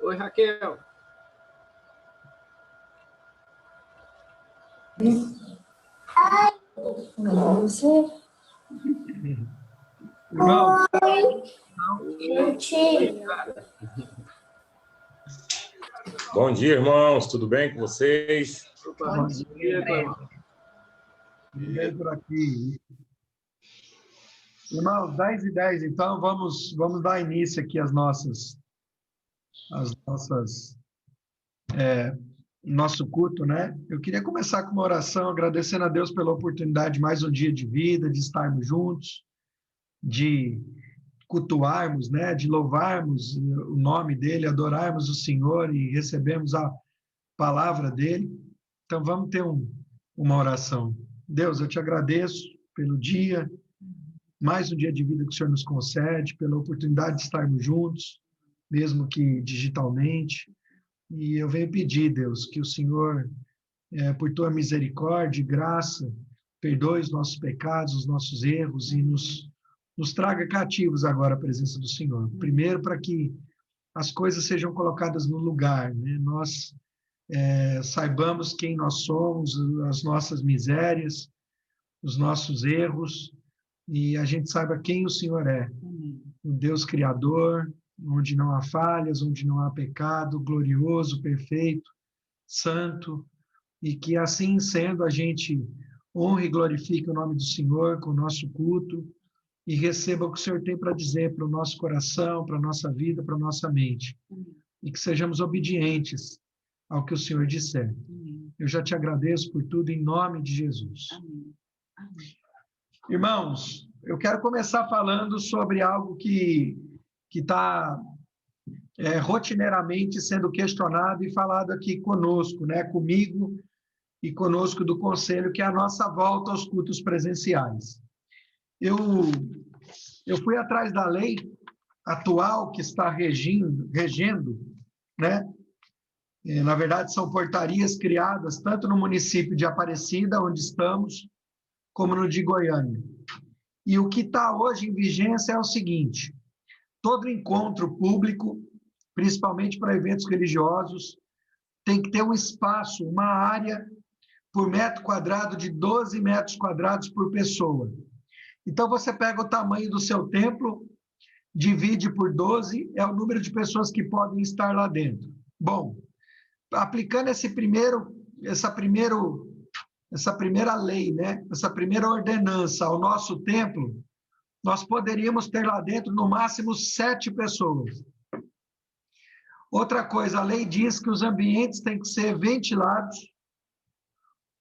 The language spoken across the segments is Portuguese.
Oi, Raquel. Você? Irmão. Oi, Bom dia, irmãos. Tudo bem com vocês? Opa, bom dia, irmão. Tudo bem por aqui. Irmãos, 10h10, então vamos dar início aqui nosso culto, né? Eu queria começar com uma oração, agradecendo a Deus pela oportunidade de mais um dia de vida, de estarmos juntos, de cultuarmos, né? De louvarmos o nome dEle, adorarmos o Senhor e recebermos a palavra dEle. Então vamos ter uma oração. Deus, eu te agradeço pelo dia, mais um dia de vida que o Senhor nos concede, pela oportunidade de estarmos juntos, mesmo que digitalmente. E eu venho pedir, Deus, que o Senhor, por tua misericórdia e graça, perdoe os nossos pecados, os nossos erros e nos traga cativos agora à presença do Senhor. Primeiro, para que as coisas sejam colocadas no lugar, né? Nós saibamos quem nós somos, as nossas misérias, os nossos erros, e a gente saiba quem o Senhor é. Um Deus criador, onde não há falhas, onde não há pecado, glorioso, perfeito, santo, e que assim sendo a gente honre e glorifique o nome do Senhor com o nosso culto e receba o que o Senhor tem para dizer para o nosso coração, para a nossa vida, para a nossa mente. E que sejamos obedientes ao que o Senhor disser. Eu já te agradeço por tudo em nome de Jesus. Irmãos, eu quero começar falando sobre algo que está rotineiramente sendo questionado e falado aqui conosco, né? Comigo e conosco do Conselho, que é a nossa volta aos cultos presenciais. Eu fui atrás da lei atual que está regendo, né? Na verdade, são portarias criadas tanto no município de Aparecida, onde estamos, como no de Goiânia. E o que está hoje em vigência é o seguinte: todo encontro público, principalmente para eventos religiosos, tem que ter um espaço, uma área por metro quadrado de 12 metros quadrados por pessoa. Então, você pega o tamanho do seu templo, divide por 12, é o número de pessoas que podem estar lá dentro. Bom, aplicando essa primeira lei, né? Essa primeira ordenança ao nosso templo, nós poderíamos ter lá dentro, no máximo, 7 pessoas. Outra coisa, a lei diz que os ambientes têm que ser ventilados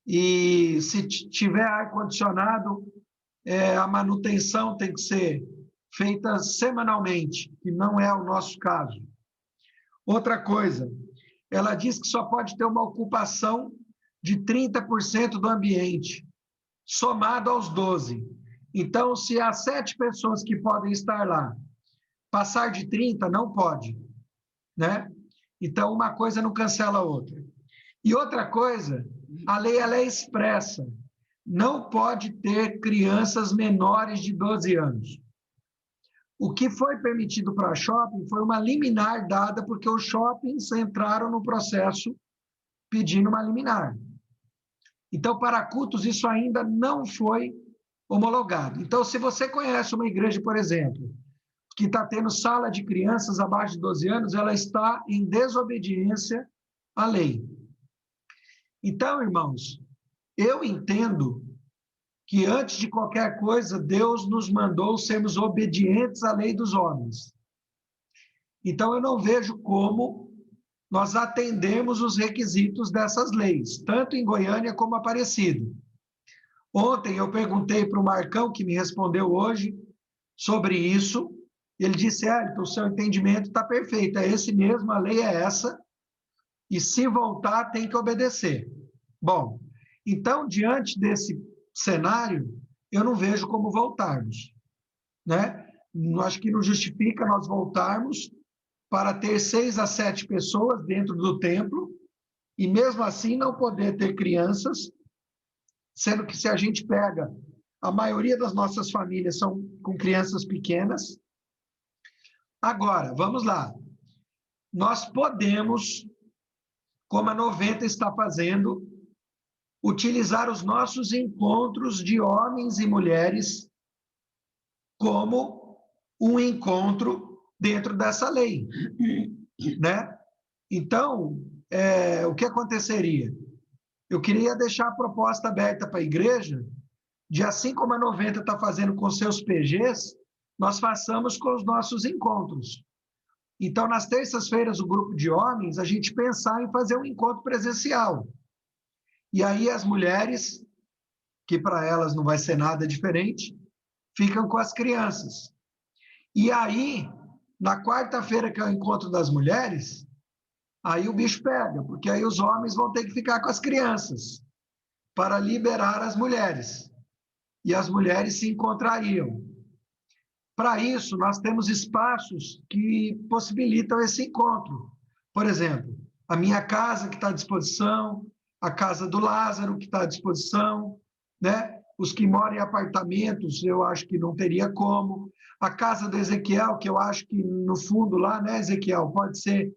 e, se tiver ar-condicionado, a manutenção tem que ser feita semanalmente, que não é o nosso caso. Outra coisa, ela diz que só pode ter uma ocupação de 30% do ambiente, somado aos 12. Então, se há 7 pessoas que podem estar lá, passar de 30 não pode, né? Então, uma coisa não cancela a outra. E outra coisa, a lei ela é expressa. Não pode ter crianças menores de 12 anos. O que foi permitido para shopping foi uma liminar dada porque os shoppings entraram no processo pedindo uma liminar. Então, para cultos, isso ainda não foi homologado. Então, se você conhece uma igreja, por exemplo, que está tendo sala de crianças abaixo de 12 anos, ela está em desobediência à lei. Então, irmãos, eu entendo que antes de qualquer coisa, Deus nos mandou sermos obedientes à lei dos homens. Então, eu não vejo como nós atendemos os requisitos dessas leis, tanto em Goiânia como Aparecida. Ontem eu perguntei para o Marcão, que me respondeu hoje, sobre isso. Ele disse: Elton, o seu entendimento está perfeito, é esse mesmo, a lei é essa, e se voltar tem que obedecer. Bom, então, diante desse cenário, eu não vejo como voltarmos, né? Acho que não justifica nós voltarmos para ter 6 a 7 pessoas dentro do templo, e mesmo assim não poder ter crianças, sendo que se a gente pega, a maioria das nossas famílias são com crianças pequenas. Agora, vamos lá. nós podemos, como a 90 está fazendo, utilizar os nossos encontros de homens e mulheres como um encontro dentro dessa lei, né? Então, o que aconteceria? Eu queria deixar a proposta aberta para a igreja, de assim como a 90 está fazendo com seus PGs, nós façamos com os nossos encontros. Então, nas terças-feiras, o grupo de homens, a gente pensar em fazer um encontro presencial. E aí as mulheres, que para elas não vai ser nada diferente, ficam com as crianças. E aí, na quarta-feira, que é o encontro das mulheres, aí o bicho pega, porque aí os homens vão ter que ficar com as crianças para liberar as mulheres. E as mulheres se encontrariam. Para isso, nós temos espaços que possibilitam esse encontro. Por exemplo, a minha casa, que está à disposição, a casa do Lázaro, que está à disposição, né? Os que moram em apartamentos, eu acho que não teria como. A casa do Ezequiel, que eu acho que no fundo lá, né, Ezequiel, pode ser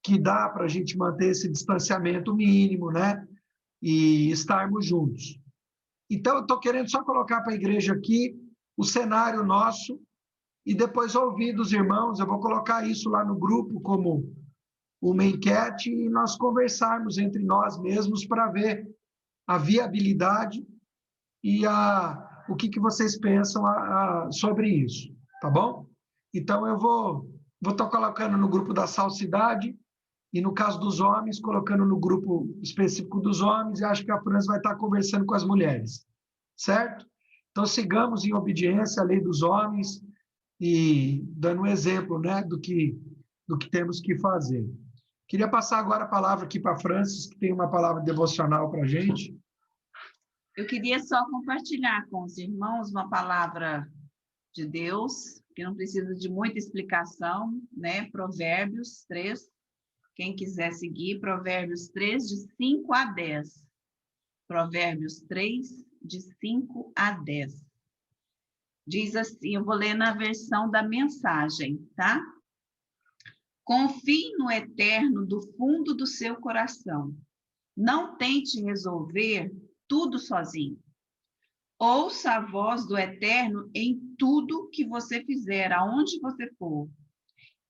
que dá para a gente manter esse distanciamento mínimo, né? E estarmos juntos. Então, eu estou querendo só colocar para a igreja aqui o cenário nosso e depois ouvir dos irmãos. Eu vou colocar isso lá no grupo como uma enquete e nós conversarmos entre nós mesmos para ver a viabilidade e o que vocês pensam sobre isso, tá bom? Então, eu vou estar colocando no grupo da Salcidade e, no caso dos homens, colocando no grupo específico dos homens, e acho que a França vai estar conversando com as mulheres, certo? Então, sigamos em obediência à lei dos homens e dando um exemplo, né, do que temos que fazer. Queria passar agora a palavra aqui para a Francis, que tem uma palavra devocional para a gente. Eu queria só compartilhar com os irmãos uma palavra de Deus, que não precisa de muita explicação, né? Provérbios 3, quem quiser seguir, Provérbios 3, de 5 a 10. Provérbios 3, de 5 a 10. Diz assim, eu vou ler na versão da mensagem, tá? Confie no eterno do fundo do seu coração. Não tente resolver tudo sozinho. Ouça a voz do eterno em tudo que você fizer, aonde você for.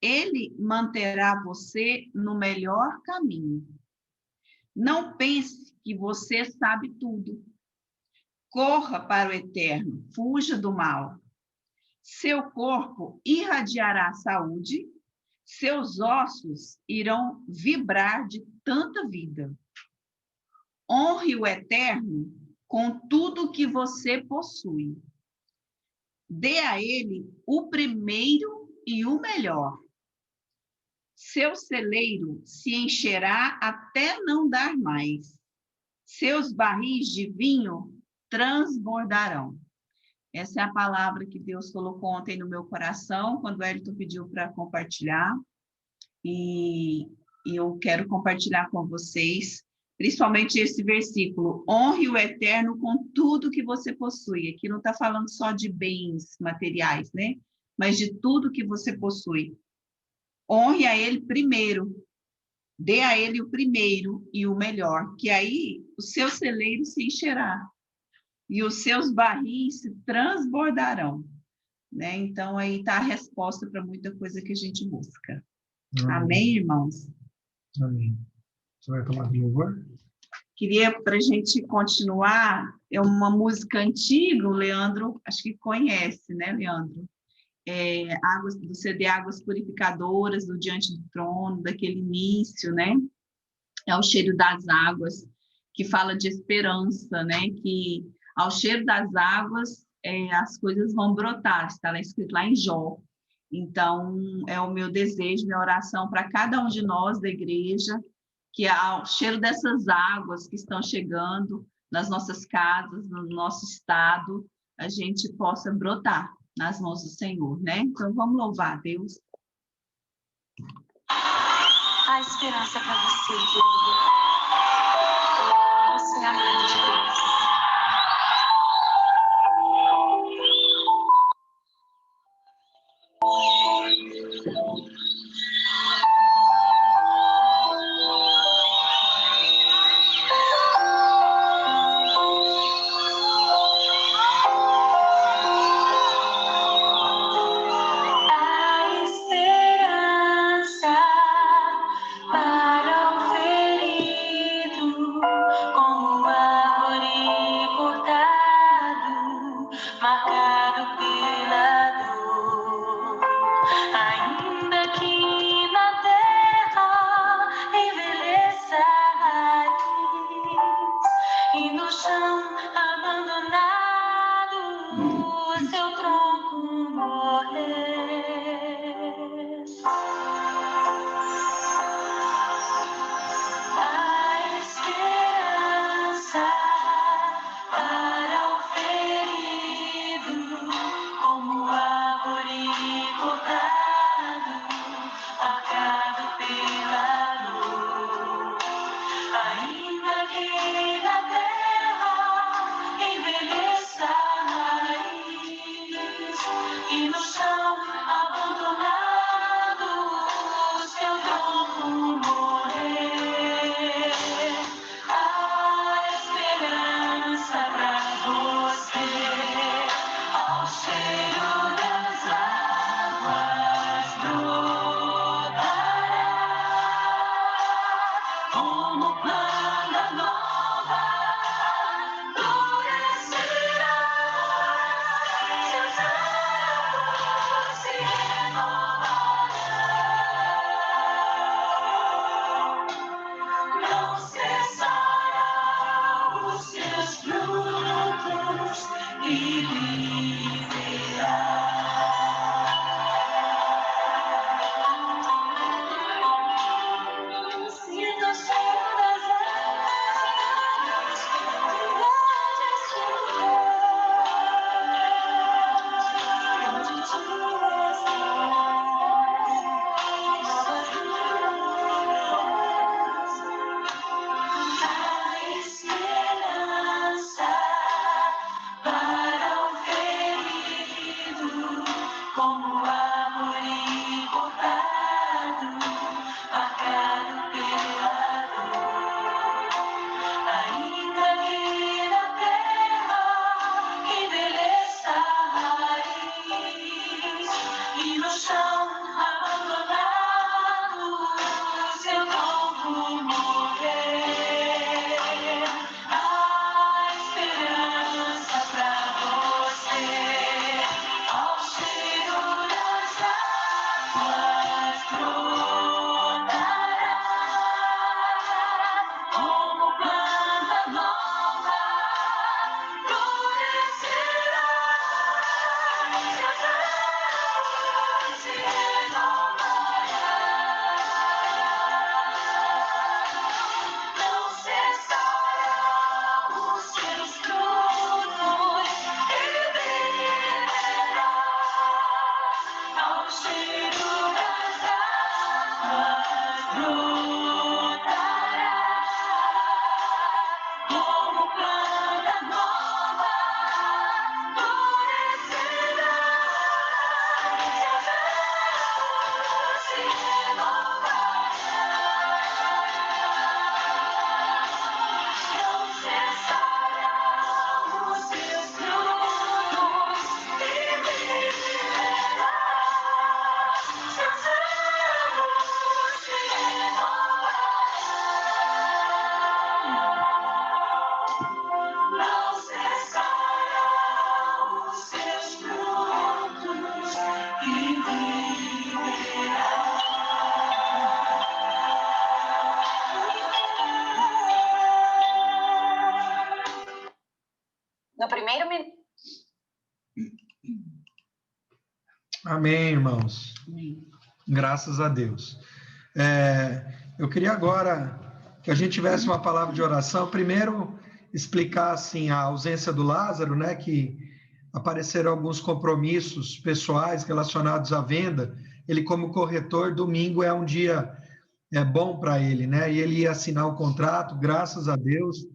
Ele manterá você no melhor caminho. Não pense que você sabe tudo. Corra para o eterno, fuja do mal. Seu corpo irradiará saúde, seus ossos irão vibrar de tanta vida. Honre o eterno com tudo que você possui. Dê a ele o primeiro e o melhor. Seu celeiro se encherá até não dar mais. Seus barris de vinho transbordarão. Essa é a palavra que Deus colocou ontem no meu coração, quando o Elton pediu para compartilhar. E eu quero compartilhar com vocês, principalmente esse versículo. Honre o eterno com tudo que você possui. Aqui não está falando só de bens materiais, né? Mas de tudo que você possui. Honre a ele primeiro. Dê a ele o primeiro e o melhor, que aí o seu celeiro se encherá e os seus barris se transbordarão, né? Então, aí está a resposta para muita coisa que a gente busca. Amém, irmãos? Amém. Você vai tomar de louvor? Queria, para a gente continuar, é uma música antiga, o Leandro, acho que conhece, né, Leandro? Águas, do CD Águas Purificadoras, do Diante do Trono, daquele início, né? É o cheiro das águas, que fala de esperança, né? Que ao cheiro das águas, as coisas vão brotar, está lá escrito lá em Jó. Então, é o meu desejo, minha oração para cada um de nós da igreja, que ao cheiro dessas águas que estão chegando nas nossas casas, no nosso estado, a gente possa brotar nas mãos do Senhor, né? Então, vamos louvar a Deus. A esperança para você, querida. Você é amado de Deus. Amém, irmãos. Amém. Graças a Deus. Eu queria agora que a gente tivesse uma palavra de oração. Primeiro, explicar assim, a ausência do Lázaro, né? Que apareceram alguns compromissos pessoais relacionados à venda. Ele, como corretor, domingo é um dia bom para ele, né? E ele ia assinar o contrato, graças a Deus,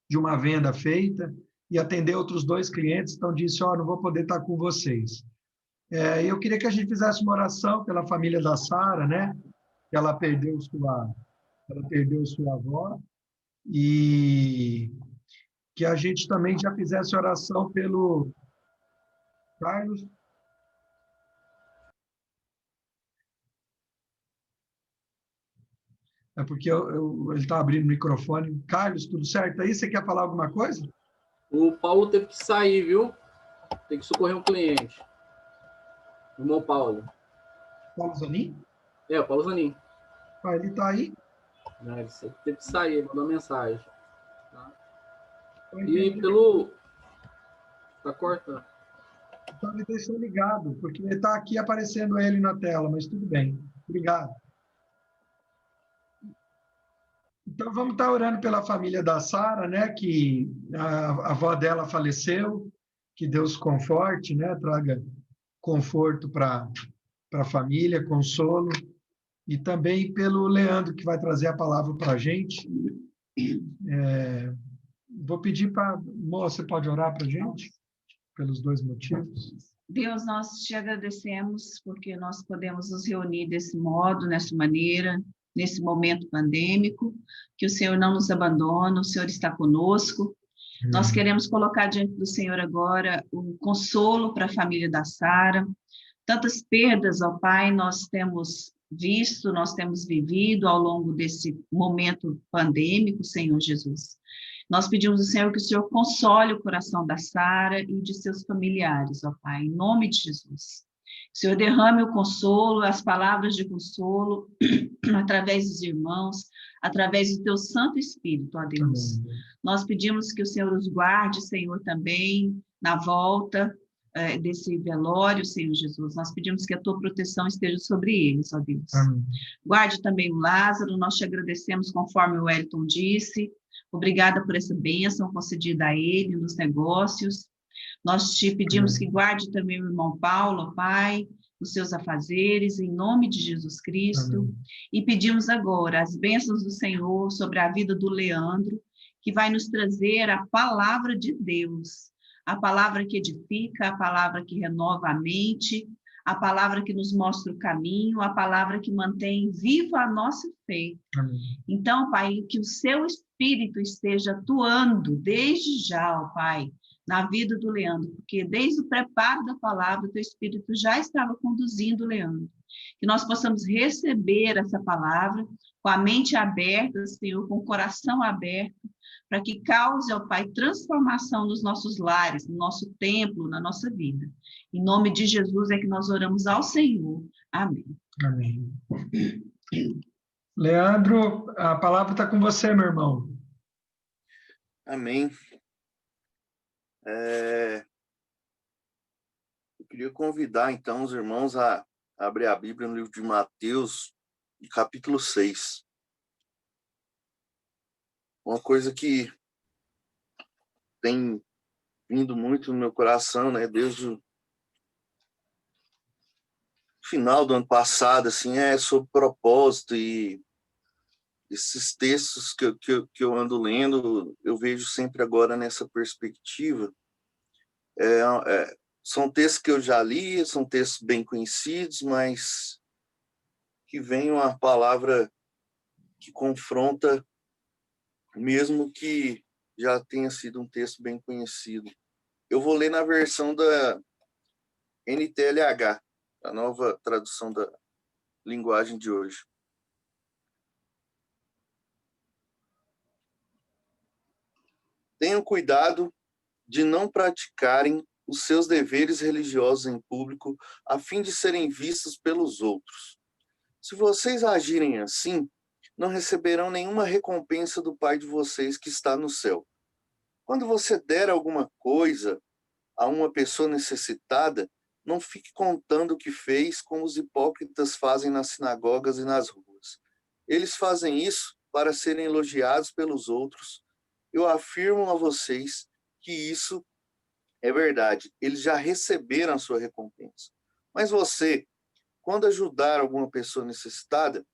de uma venda feita e atender outros 2 clientes. Então, disse: não vou poder estar com vocês. Eu queria que a gente fizesse uma oração pela família da Sara, né? Que ela perdeu sua avó, e que a gente também já fizesse oração pelo Carlos. É porque ele está abrindo o microfone. Carlos, tudo certo aí? Você quer falar alguma coisa? O Paulo teve que sair, viu? Tem que socorrer um cliente. O irmão Paulo. Paulo Zanin? O Paulo Zanin. Ele está aí? Ele teve que sair, ele mandou mensagem. Tá? E pelo... Tá cortando. Então, me deixou ligado, porque está aqui aparecendo ele na tela, mas tudo bem. Obrigado. Então, vamos estar orando pela família da Sara, né? Que a avó dela faleceu, que Deus conforte, né? Traga conforto para a família, consolo. E também pelo Leandro, que vai trazer a palavra para a gente. Vou pedir para... Moça, você pode orar para a gente? Pelos 2 motivos. Deus, nós te agradecemos porque nós podemos nos reunir desse modo, nessa maneira, nesse momento pandêmico, que o Senhor não nos abandona, o Senhor está conosco. Nós queremos colocar diante do Senhor agora o consolo para a família da Sara. Tantas perdas, ó Pai, nós temos visto, nós temos vivido ao longo desse momento pandêmico, Senhor Jesus. Nós pedimos ao Senhor que o Senhor console o coração da Sara e de seus familiares, ó Pai, em nome de Jesus. Que o Senhor derrame o consolo, as palavras de consolo, através dos irmãos, através do Teu Santo Espírito, ó Deus. Amém. Nós pedimos que o Senhor os guarde, Senhor, também, na volta desse velório, Senhor Jesus. Nós pedimos que a Tua proteção esteja sobre eles, ó Deus. Amém. Guarde também o Lázaro, nós te agradecemos conforme o Wellington disse. Obrigada por essa bênção concedida a ele nos negócios. Nós te pedimos que guarde também o irmão Paulo, Pai, nos seus afazeres, em nome de Jesus Cristo. Amém. E pedimos agora as bênçãos do Senhor sobre a vida do Leandro, que vai nos trazer a palavra de Deus, a palavra que edifica, a palavra que renova a mente, a palavra que nos mostra o caminho, a palavra que mantém viva a nossa fé. Amém. Então, Pai, que o seu Espírito esteja atuando desde já, ó Pai, na vida do Leandro, porque desde o preparo da palavra, o teu Espírito já estava conduzindo o Leandro. Que nós possamos receber essa palavra com a mente aberta, Senhor, com o coração aberto, para que cause, ó Pai, transformação nos nossos lares, no nosso templo, na nossa vida. Em nome de Jesus é que nós oramos ao Senhor. Amém. Amém. Leandro, a palavra está com você, meu irmão. Amém. Eu queria convidar, então, os irmãos a abrir a Bíblia no livro de Mateus, capítulo 6. Uma coisa que tem vindo muito no meu coração, né, desde o final do ano passado, assim, sobre propósito, e esses textos que eu ando lendo, eu vejo sempre agora nessa perspectiva. São textos que eu já li, são textos bem conhecidos, mas que vem uma palavra que confronta, mesmo que já tenha sido um texto bem conhecido. Eu vou ler na versão da NTLH, a nova tradução da linguagem de hoje. Tenham cuidado de não praticarem os seus deveres religiosos em público a fim de serem vistos pelos outros. Se vocês agirem assim, não receberão nenhuma recompensa do Pai de vocês que está no céu. Quando você der alguma coisa a uma pessoa necessitada, não fique contando o que fez, como os hipócritas fazem nas sinagogas e nas ruas. Eles fazem isso para serem elogiados pelos outros. Eu afirmo a vocês que isso é verdade. Eles já receberam a sua recompensa. Mas você, quando ajudar alguma pessoa necessitada,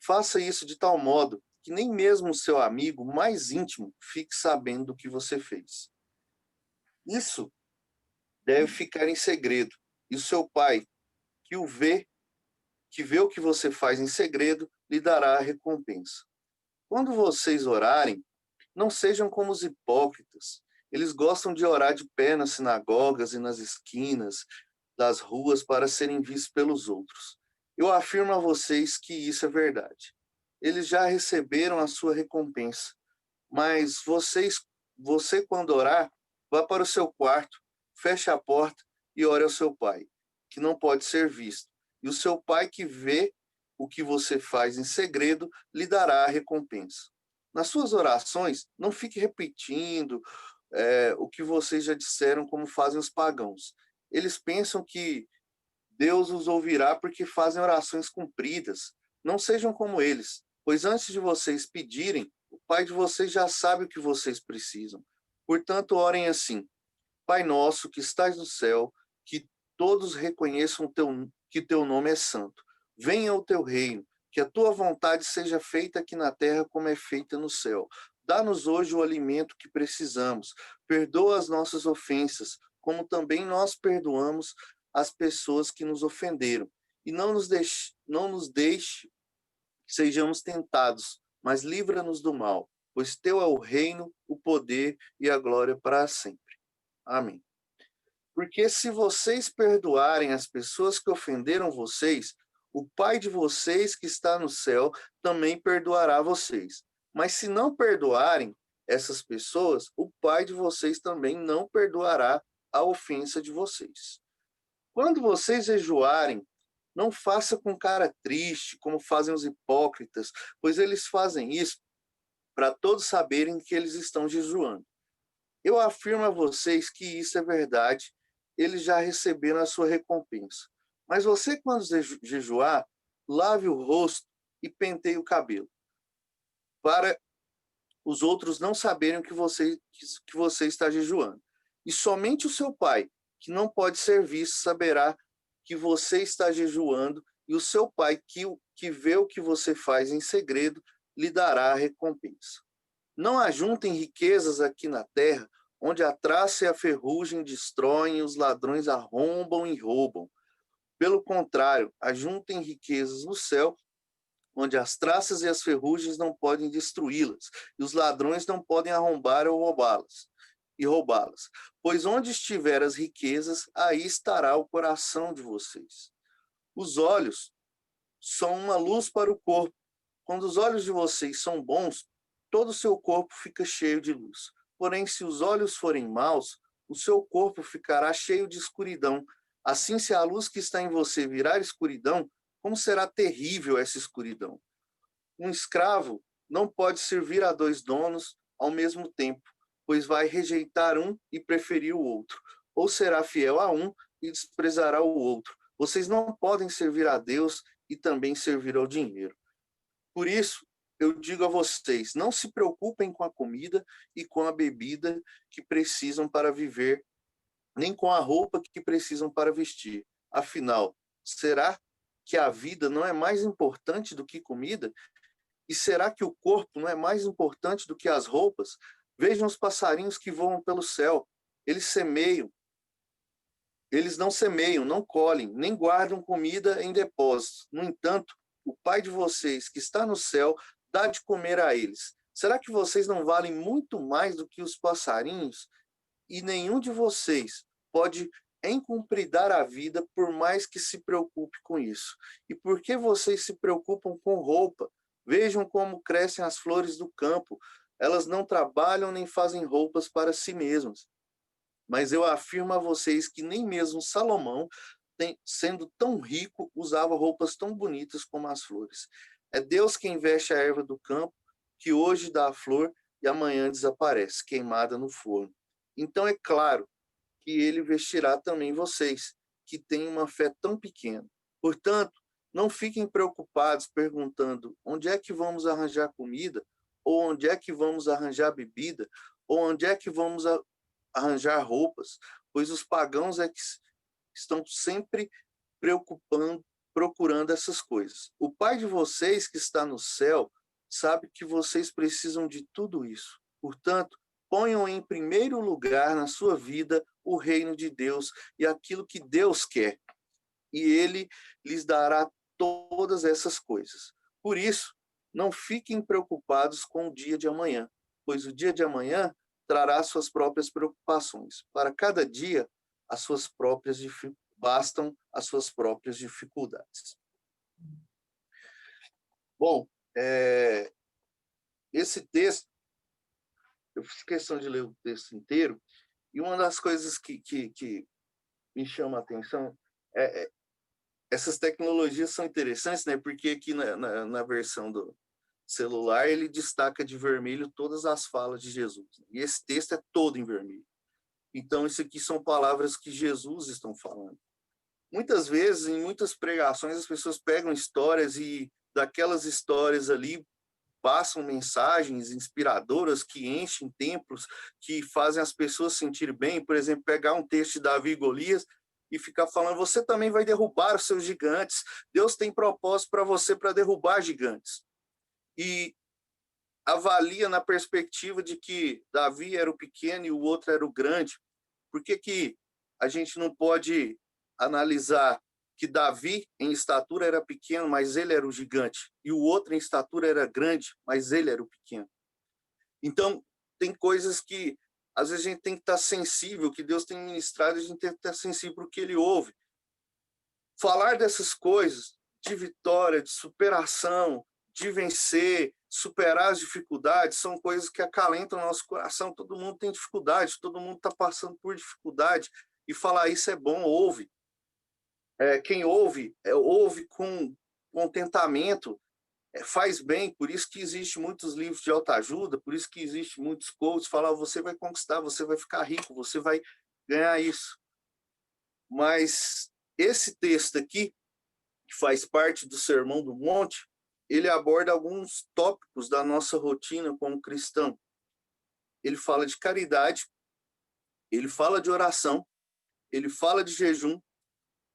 faça isso de tal modo que nem mesmo o seu amigo mais íntimo fique sabendo do que você fez. Isso deve ficar em segredo. E o seu pai, que vê o que você faz em segredo, lhe dará a recompensa. Quando vocês orarem, não sejam como os hipócritas. Eles gostam de orar de pé nas sinagogas e nas esquinas das ruas para serem vistos pelos outros. Eu afirmo a vocês que isso é verdade. Eles já receberam a sua recompensa. Mas você quando orar, vá para o seu quarto, feche a porta e ore ao seu pai, que não pode ser visto. E o seu pai que vê o que você faz em segredo, lhe dará a recompensa. Nas suas orações, não fique repetindo o que vocês já disseram, como fazem os pagãos. Eles pensam que Deus os ouvirá porque fazem orações compridas. Não sejam como eles, pois antes de vocês pedirem, o Pai de vocês já sabe o que vocês precisam. Portanto, orem assim: Pai nosso que estás no céu, que todos reconheçam que teu nome é santo. Venha o teu reino, que a tua vontade seja feita aqui na terra como é feita no céu. Dá-nos hoje o alimento que precisamos. Perdoa as nossas ofensas, como também nós perdoamos as pessoas que nos ofenderam. E não nos deixe que sejamos tentados, mas livra-nos do mal, pois teu é o reino, o poder e a glória para sempre. Amém. Porque se vocês perdoarem as pessoas que ofenderam vocês, o Pai de vocês que está no céu também perdoará vocês. Mas se não perdoarem essas pessoas, o Pai de vocês também não perdoará a ofensa de vocês. Quando vocês jejuarem, não faça com cara triste, como fazem os hipócritas, pois eles fazem isso para todos saberem que eles estão jejuando. Eu afirmo a vocês que isso é verdade, eles já receberam a sua recompensa. Mas você, quando jejuar, lave o rosto e penteie o cabelo, para os outros não saberem que você está jejuando. E somente o seu pai, que não pode ser visto, saberá que você está jejuando, e o seu pai, que vê o que você faz em segredo, lhe dará a recompensa. Não ajuntem riquezas aqui na terra, onde a traça e a ferrugem destroem, os ladrões arrombam e roubam. Pelo contrário, ajuntem riquezas no céu, onde as traças e as ferrugens não podem destruí-las, e os ladrões não podem arrombar ou roubá-las. Pois onde estiver as riquezas, aí estará o coração de vocês. Os olhos são uma luz para o corpo. Quando os olhos de vocês são bons, todo o seu corpo fica cheio de luz. Porém, se os olhos forem maus, o seu corpo ficará cheio de escuridão. Assim, se a luz que está em você virar escuridão, como será terrível essa escuridão? Um escravo não pode servir a 2 donos ao mesmo tempo, pois vai rejeitar um e preferir o outro, ou será fiel a um e desprezará o outro. Vocês não podem servir a Deus e também servir ao dinheiro. Por isso, eu digo a vocês, não se preocupem com a comida e com a bebida que precisam para viver, nem com a roupa que precisam para vestir. Afinal, será que a vida não é mais importante do que comida? E será que o corpo não é mais importante do que as roupas? Vejam os passarinhos que voam pelo céu. Eles não semeiam, não colhem, nem guardam comida em depósitos. No entanto, o Pai de vocês, que está no céu, dá de comer a eles. Será que vocês não valem muito mais do que os passarinhos? E nenhum de vocês pode encumpridar a vida, por mais que se preocupe com isso. E por que vocês se preocupam com roupa? Vejam como crescem as flores do campo. Elas não trabalham nem fazem roupas para si mesmas. Mas eu afirmo a vocês que nem mesmo Salomão, sendo tão rico, usava roupas tão bonitas como as flores. É Deus quem veste a erva do campo, que hoje dá a flor e amanhã desaparece, queimada no forno. Então é claro que ele vestirá também vocês. que têm uma fé tão pequena. Portanto, não fiquem preocupados perguntando onde é que vamos arranjar comida, ou onde é que vamos arranjar bebida, ou onde é que vamos arranjar roupas, pois os pagãos é que estão sempre procurando essas coisas. O Pai de vocês que está no céu sabe que vocês precisam de tudo isso. Portanto, ponham em primeiro lugar na sua vida o reino de Deus e aquilo que Deus quer, e Ele lhes dará todas essas coisas. Por isso, não fiquem preocupados com o dia de amanhã, pois o dia de amanhã trará suas próprias preocupações. Para cada dia, bastam as suas próprias dificuldades. Bom, esse texto, eu fiz questão de ler o texto inteiro, e uma das coisas que me chama a atenção essas tecnologias são interessantes, né? Porque aqui na versão do celular ele destaca de vermelho todas as falas de Jesus. E esse texto é todo em vermelho. Então, isso aqui são palavras que Jesus está falando. Muitas vezes, em muitas pregações, as pessoas pegam histórias e daquelas histórias ali passam mensagens inspiradoras que enchem templos, que fazem as pessoas sentir bem. Por exemplo, pegar um texto de Davi e Golias e ficar falando, você também vai derrubar os seus gigantes. Deus tem propósito para você para derrubar gigantes. E avalia na perspectiva de que Davi era o pequeno e o outro era o grande. Por que a gente não pode analisar que Davi em estatura era pequeno, mas ele era o gigante, e o outro em estatura era grande, mas ele era o pequeno? Então, tem coisas que às vezes a gente tem que estar sensível, que Deus tem ministrado, a gente tem que estar sensível para o que ele ouve. Falar dessas coisas, de vitória, de superação, de vencer, superar as dificuldades, são coisas que acalentam o nosso coração. Todo mundo tem dificuldade, todo mundo está passando por dificuldade, e falar isso é bom, ouve. Quem ouve, ouve com contentamento, faz bem. Por isso que existem muitos livros de autoajuda, por isso que existem muitos coaches, falam, você vai conquistar, você vai ficar rico, você vai ganhar isso. Mas esse texto aqui, que faz parte do Sermão do Monte, ele aborda alguns tópicos da nossa rotina como cristão. Ele fala de caridade, ele fala de oração, ele fala de jejum,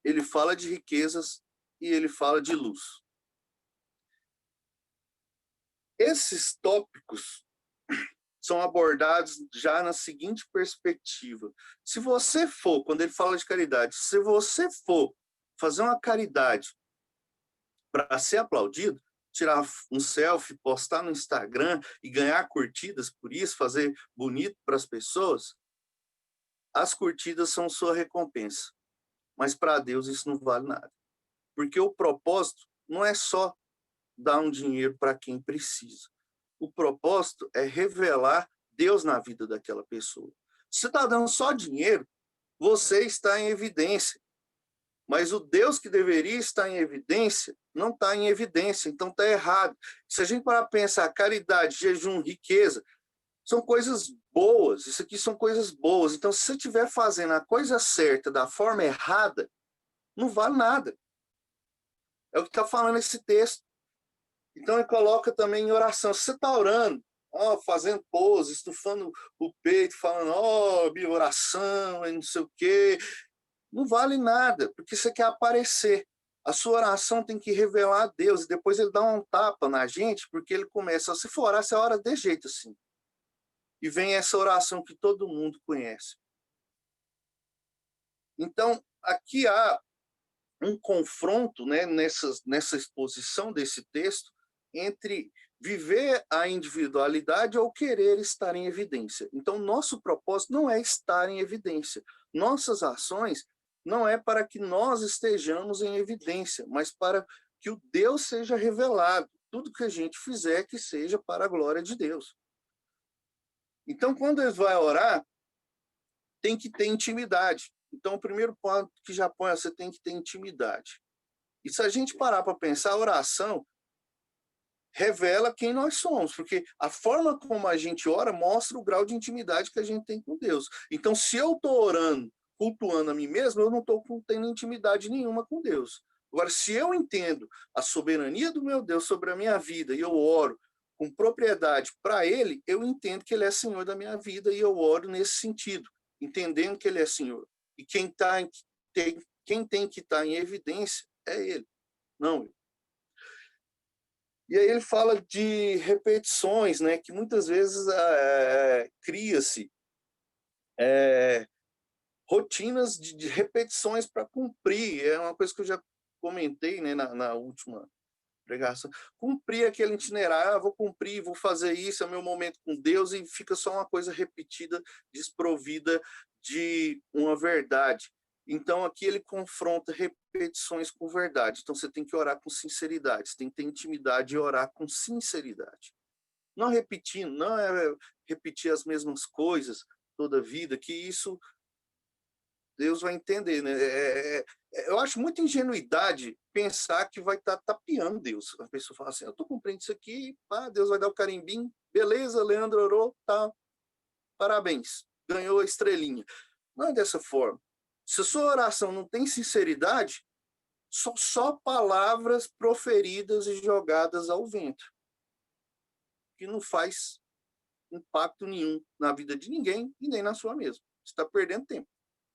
ele fala de riquezas e ele fala de luz. Esses tópicos são abordados já na seguinte perspectiva. Se você for, quando ele fala de caridade, se você for fazer uma caridade para ser aplaudido, tirar um selfie, postar no Instagram e ganhar curtidas por isso, fazer bonito para as pessoas, as curtidas são sua recompensa. Mas para Deus isso não vale nada. Porque o propósito não é só dar um dinheiro para quem precisa. O propósito é revelar Deus na vida daquela pessoa. Se você está dando só dinheiro, você está em evidência. Mas o Deus que deveria estar em evidência, não está em evidência, então está errado. Se a gente parar para pensar, caridade, jejum, riqueza, são coisas boas, isso aqui são coisas boas. Então, se você estiver fazendo a coisa certa da forma errada, não vale nada. É o que está falando esse texto. Então, ele coloca também em oração. Se você está orando, fazendo pose, estufando o peito, falando, minha oração, e não sei o quê, não vale nada, porque você quer aparecer. A sua oração tem que revelar a Deus, e depois ele dá um tapa na gente, porque ele começa, se for orar, você ora de jeito assim. E vem essa oração que todo mundo conhece. Então, aqui há um confronto, né, nessa exposição desse texto, entre viver a individualidade ou querer estar em evidência. Então, nosso propósito não é estar em evidência. Nossas ações não é para que nós estejamos em evidência, mas para que o Deus seja revelado. Tudo que a gente fizer, que seja para a glória de Deus. Então, quando ele vai orar, tem que ter intimidade. Então, o primeiro ponto que já põe, você tem que ter intimidade. E se a gente parar para pensar, a oração revela quem nós somos, porque a forma como a gente ora mostra o grau de intimidade que a gente tem com Deus. Então, se eu estou orando cultuando a mim mesmo, eu não estou tendo intimidade nenhuma com Deus. Agora, se eu entendo a soberania do meu Deus sobre a minha vida e eu oro com propriedade para Ele, eu entendo que Ele é Senhor da minha vida e eu oro nesse sentido, entendendo que Ele é Senhor. E quem tem que estar em evidência é Ele, não eu. E aí ele fala de repetições, né, que muitas vezes cria-se rotinas de repetições para cumprir. É uma coisa que eu já comentei, né, na última pregação. Cumprir aquele itinerário, vou cumprir, vou fazer isso, é meu momento com Deus, e fica só uma coisa repetida, desprovida de uma verdade. Então, aqui ele confronta repetições com verdade. Então, você tem que orar com sinceridade, você tem que ter intimidade e orar com sinceridade. Não repetindo, não é repetir as mesmas coisas toda a vida, que isso Deus vai entender, né? Eu acho muita ingenuidade pensar que vai estar tapeando Deus. A pessoa fala assim, eu estou cumprindo isso aqui, Deus vai dar o carimbinho, beleza, Leandro orou, tá, parabéns, ganhou a estrelinha. Não é dessa forma. Se a sua oração não tem sinceridade, são só palavras proferidas e jogadas ao vento, que não faz impacto nenhum na vida de ninguém e nem na sua mesma. Você está perdendo tempo.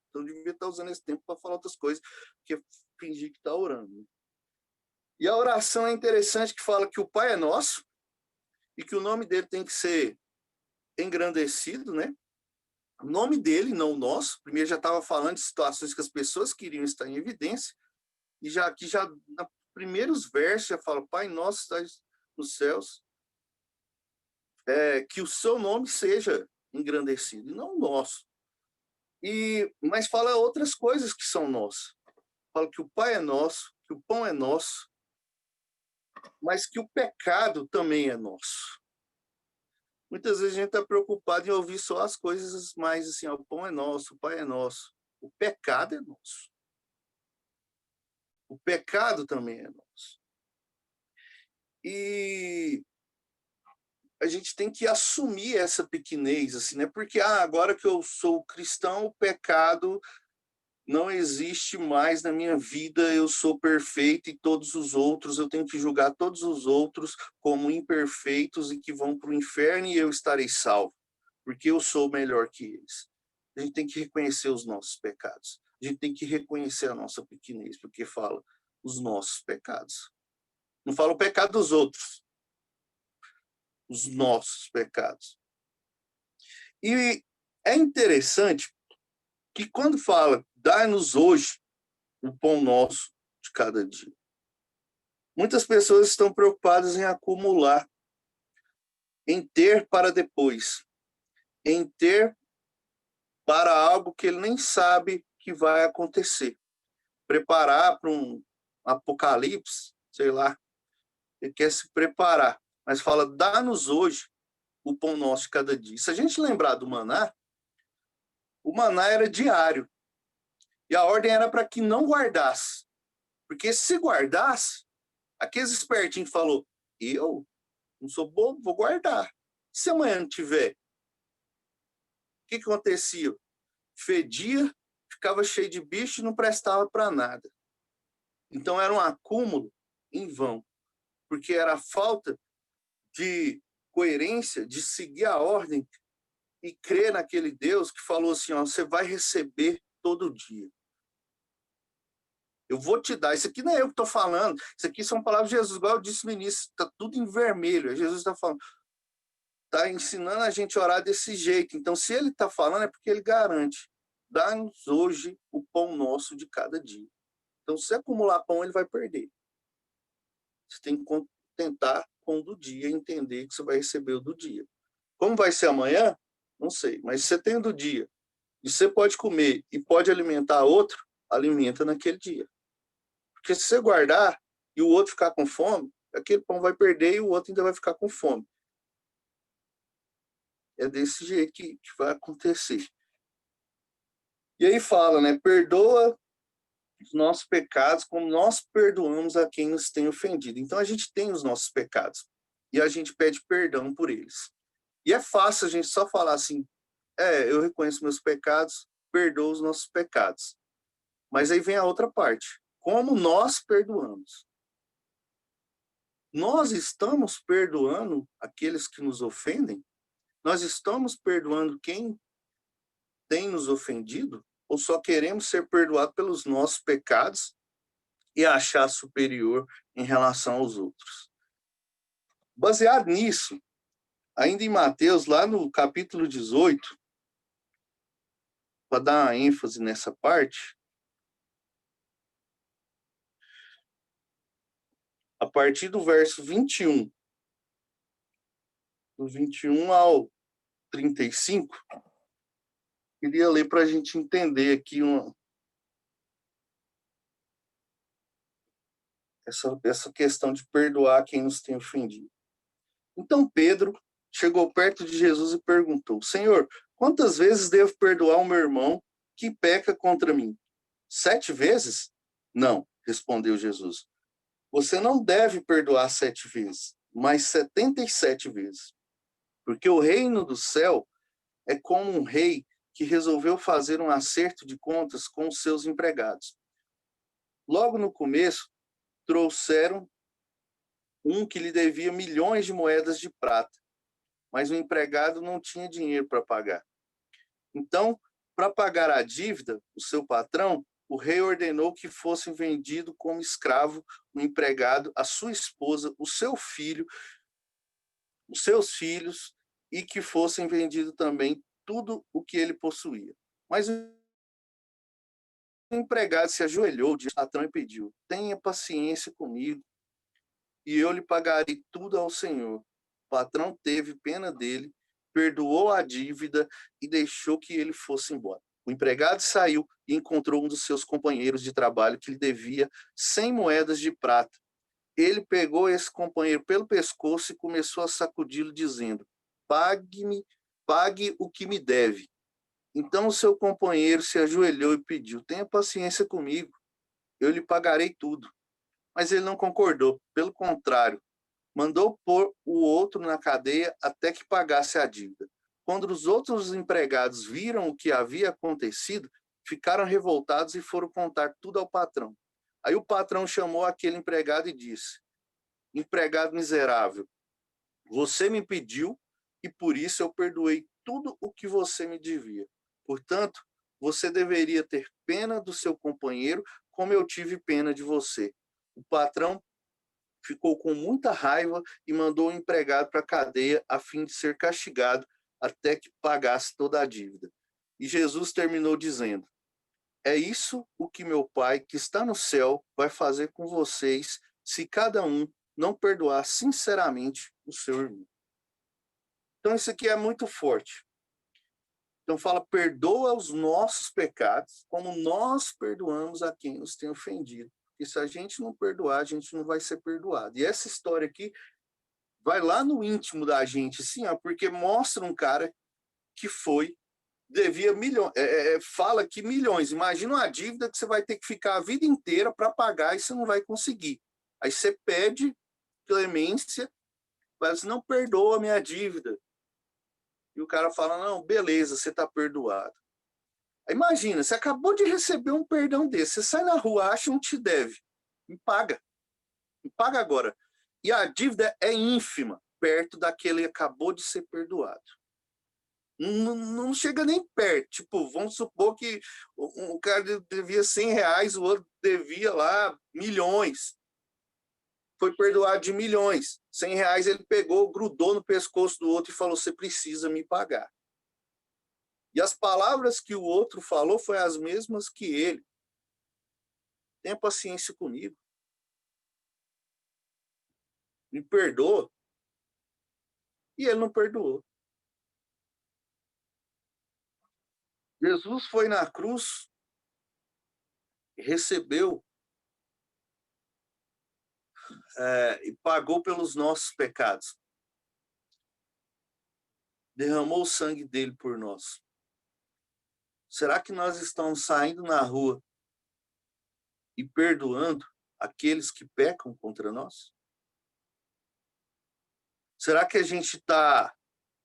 Então, devia estar usando esse tempo para falar outras coisas, que fingir que está orando. E a oração é interessante, que fala que o Pai é nosso e que o nome dele tem que ser engrandecido, né? O nome dele, não o nosso. Primeiro já estava falando de situações que as pessoas queriam estar em evidência, e aqui já nos primeiros versos já fala, Pai nosso estás nos céus, que o seu nome seja engrandecido, e não o nosso. Mas fala outras coisas que são nossas. Fala que o Pai é nosso, que o pão é nosso, mas que o pecado também é nosso. Muitas vezes a gente está preocupado em ouvir só as coisas mais assim, o pão é nosso, o Pai é nosso. O pecado é nosso. O pecado também é nosso. E a gente tem que assumir essa pequenez, assim, né? Porque agora que eu sou cristão, o pecado não existe mais na minha vida, eu sou perfeito e todos os outros, eu tenho que julgar todos os outros como imperfeitos e que vão para o inferno e eu estarei salvo, porque eu sou melhor que eles. A gente tem que reconhecer os nossos pecados. A gente tem que reconhecer a nossa pequenez, porque fala os nossos pecados. Não fala o pecado dos outros. Os nossos pecados. E é interessante que quando fala, dá-nos hoje o pão nosso de cada dia, muitas pessoas estão preocupadas em acumular, em ter para depois, em ter para algo que ele nem sabe que vai acontecer. Preparar para um apocalipse, sei lá, ele quer se preparar, mas fala, dá-nos hoje o pão nosso de cada dia. Se a gente lembrar do maná, o maná era diário. E a ordem era para que não guardasse. Porque se guardasse, aqueles espertinhos falou, eu não sou bobo, vou guardar. Se amanhã não tiver, o que acontecia? Fedia, ficava cheio de bicho e não prestava para nada. Então era um acúmulo em vão. Porque era a falta de coerência, de seguir a ordem e crer naquele Deus que falou assim, você vai receber todo dia. Eu vou te dar. Isso aqui não é eu que estou falando. Isso aqui são palavras de Jesus, igual eu disse no início, está tudo em vermelho. Jesus está falando, está ensinando a gente a orar desse jeito. Então, se ele está falando, é porque ele garante. Dá-nos hoje o pão nosso de cada dia. Então, se acumular pão, ele vai perder. Você tem que tentar com o do dia, entender que você vai receber o do dia. Como vai ser amanhã? Não sei. Mas se você tem o do dia, e você pode comer e pode alimentar outro, alimenta naquele dia. Porque se você guardar e o outro ficar com fome, aquele pão vai perder e o outro ainda vai ficar com fome. É desse jeito que vai acontecer. E aí fala, né? Perdoa os nossos pecados como nós perdoamos a quem nos tem ofendido. Então a gente tem os nossos pecados e a gente pede perdão por eles. E é fácil a gente só falar assim, eu reconheço meus pecados, perdoa os nossos pecados. Mas aí vem a outra parte. Como nós perdoamos? Nós estamos perdoando aqueles que nos ofendem? Nós estamos perdoando quem tem nos ofendido? Ou só queremos ser perdoados pelos nossos pecados e achar superior em relação aos outros? Baseado nisso, ainda em Mateus, lá no capítulo 18, para dar uma ênfase nessa parte, a partir do verso 21, do 21 ao 35, queria ler para a gente entender aqui essa questão de perdoar quem nos tem ofendido. Então Pedro chegou perto de Jesus e perguntou: Senhor, quantas vezes devo perdoar o meu irmão que peca contra mim? 7 vezes? Não, respondeu Jesus. Você não deve perdoar 7 vezes, mas 77 vezes. Porque o reino do céu é como um rei que resolveu fazer um acerto de contas com os seus empregados. Logo no começo, trouxeram um que lhe devia milhões de moedas de prata, mas o empregado não tinha dinheiro para pagar. Então, para pagar a dívida, o seu patrão, o rei ordenou que fosse vendido como escravo o empregado, a sua esposa, o seu filho, os seus filhos, e que fossem vendido também tudo o que ele possuía. Mas o empregado se ajoelhou diante do patrão e pediu: tenha paciência comigo, e eu lhe pagarei tudo ao Senhor. O patrão teve pena dele, perdoou a dívida e deixou que ele fosse embora. O empregado saiu e encontrou um dos seus companheiros de trabalho que lhe devia 100 moedas de prata. Ele pegou esse companheiro pelo pescoço e começou a sacudi-lo, dizendo: pague o que me deve. Então o seu companheiro se ajoelhou e pediu: tenha paciência comigo, eu lhe pagarei tudo. Mas ele não concordou, pelo contrário, mandou pôr o outro na cadeia até que pagasse a dívida. Quando os outros empregados viram o que havia acontecido, ficaram revoltados e foram contar tudo ao patrão. Aí o patrão chamou aquele empregado e disse: empregado miserável, você me pediu e por isso eu perdoei tudo o que você me devia. Portanto, você deveria ter pena do seu companheiro, como eu tive pena de você. O patrão ficou com muita raiva e mandou o empregado para a cadeia a fim de ser castigado até que pagasse toda a dívida. E Jesus terminou dizendo: é isso o que meu Pai, que está no céu, vai fazer com vocês, se cada um não perdoar sinceramente o seu irmão. Então isso aqui é muito forte. Então fala: perdoa os nossos pecados, como nós perdoamos a quem nos tem ofendido. E se a gente não perdoar, a gente não vai ser perdoado. E essa história aqui vai lá no íntimo da gente, assim, ó, porque mostra um cara que devia milhões, fala que milhões. Imagina uma dívida que você vai ter que ficar a vida inteira para pagar e você não vai conseguir. Aí você pede clemência, mas não perdoa a minha dívida. E o cara fala: não, beleza, você está perdoado. Imagina, você acabou de receber um perdão desse, você sai na rua, acha um te deve, me paga agora. E a dívida é ínfima, perto daquele que acabou de ser perdoado. Não chega nem perto. Tipo, vamos supor que um cara devia 100 reais, o outro devia lá milhões. Foi perdoado de milhões. 100 reais ele pegou, grudou no pescoço do outro e falou: você precisa me pagar. E as palavras que o outro falou foram as mesmas que ele. Tenha paciência comigo. Me perdoa. E ele não perdoou. Jesus foi na cruz, recebeu e pagou pelos nossos pecados. Derramou o sangue dele por nós. Será que nós estamos saindo na rua e perdoando aqueles que pecam contra nós? Será que a gente está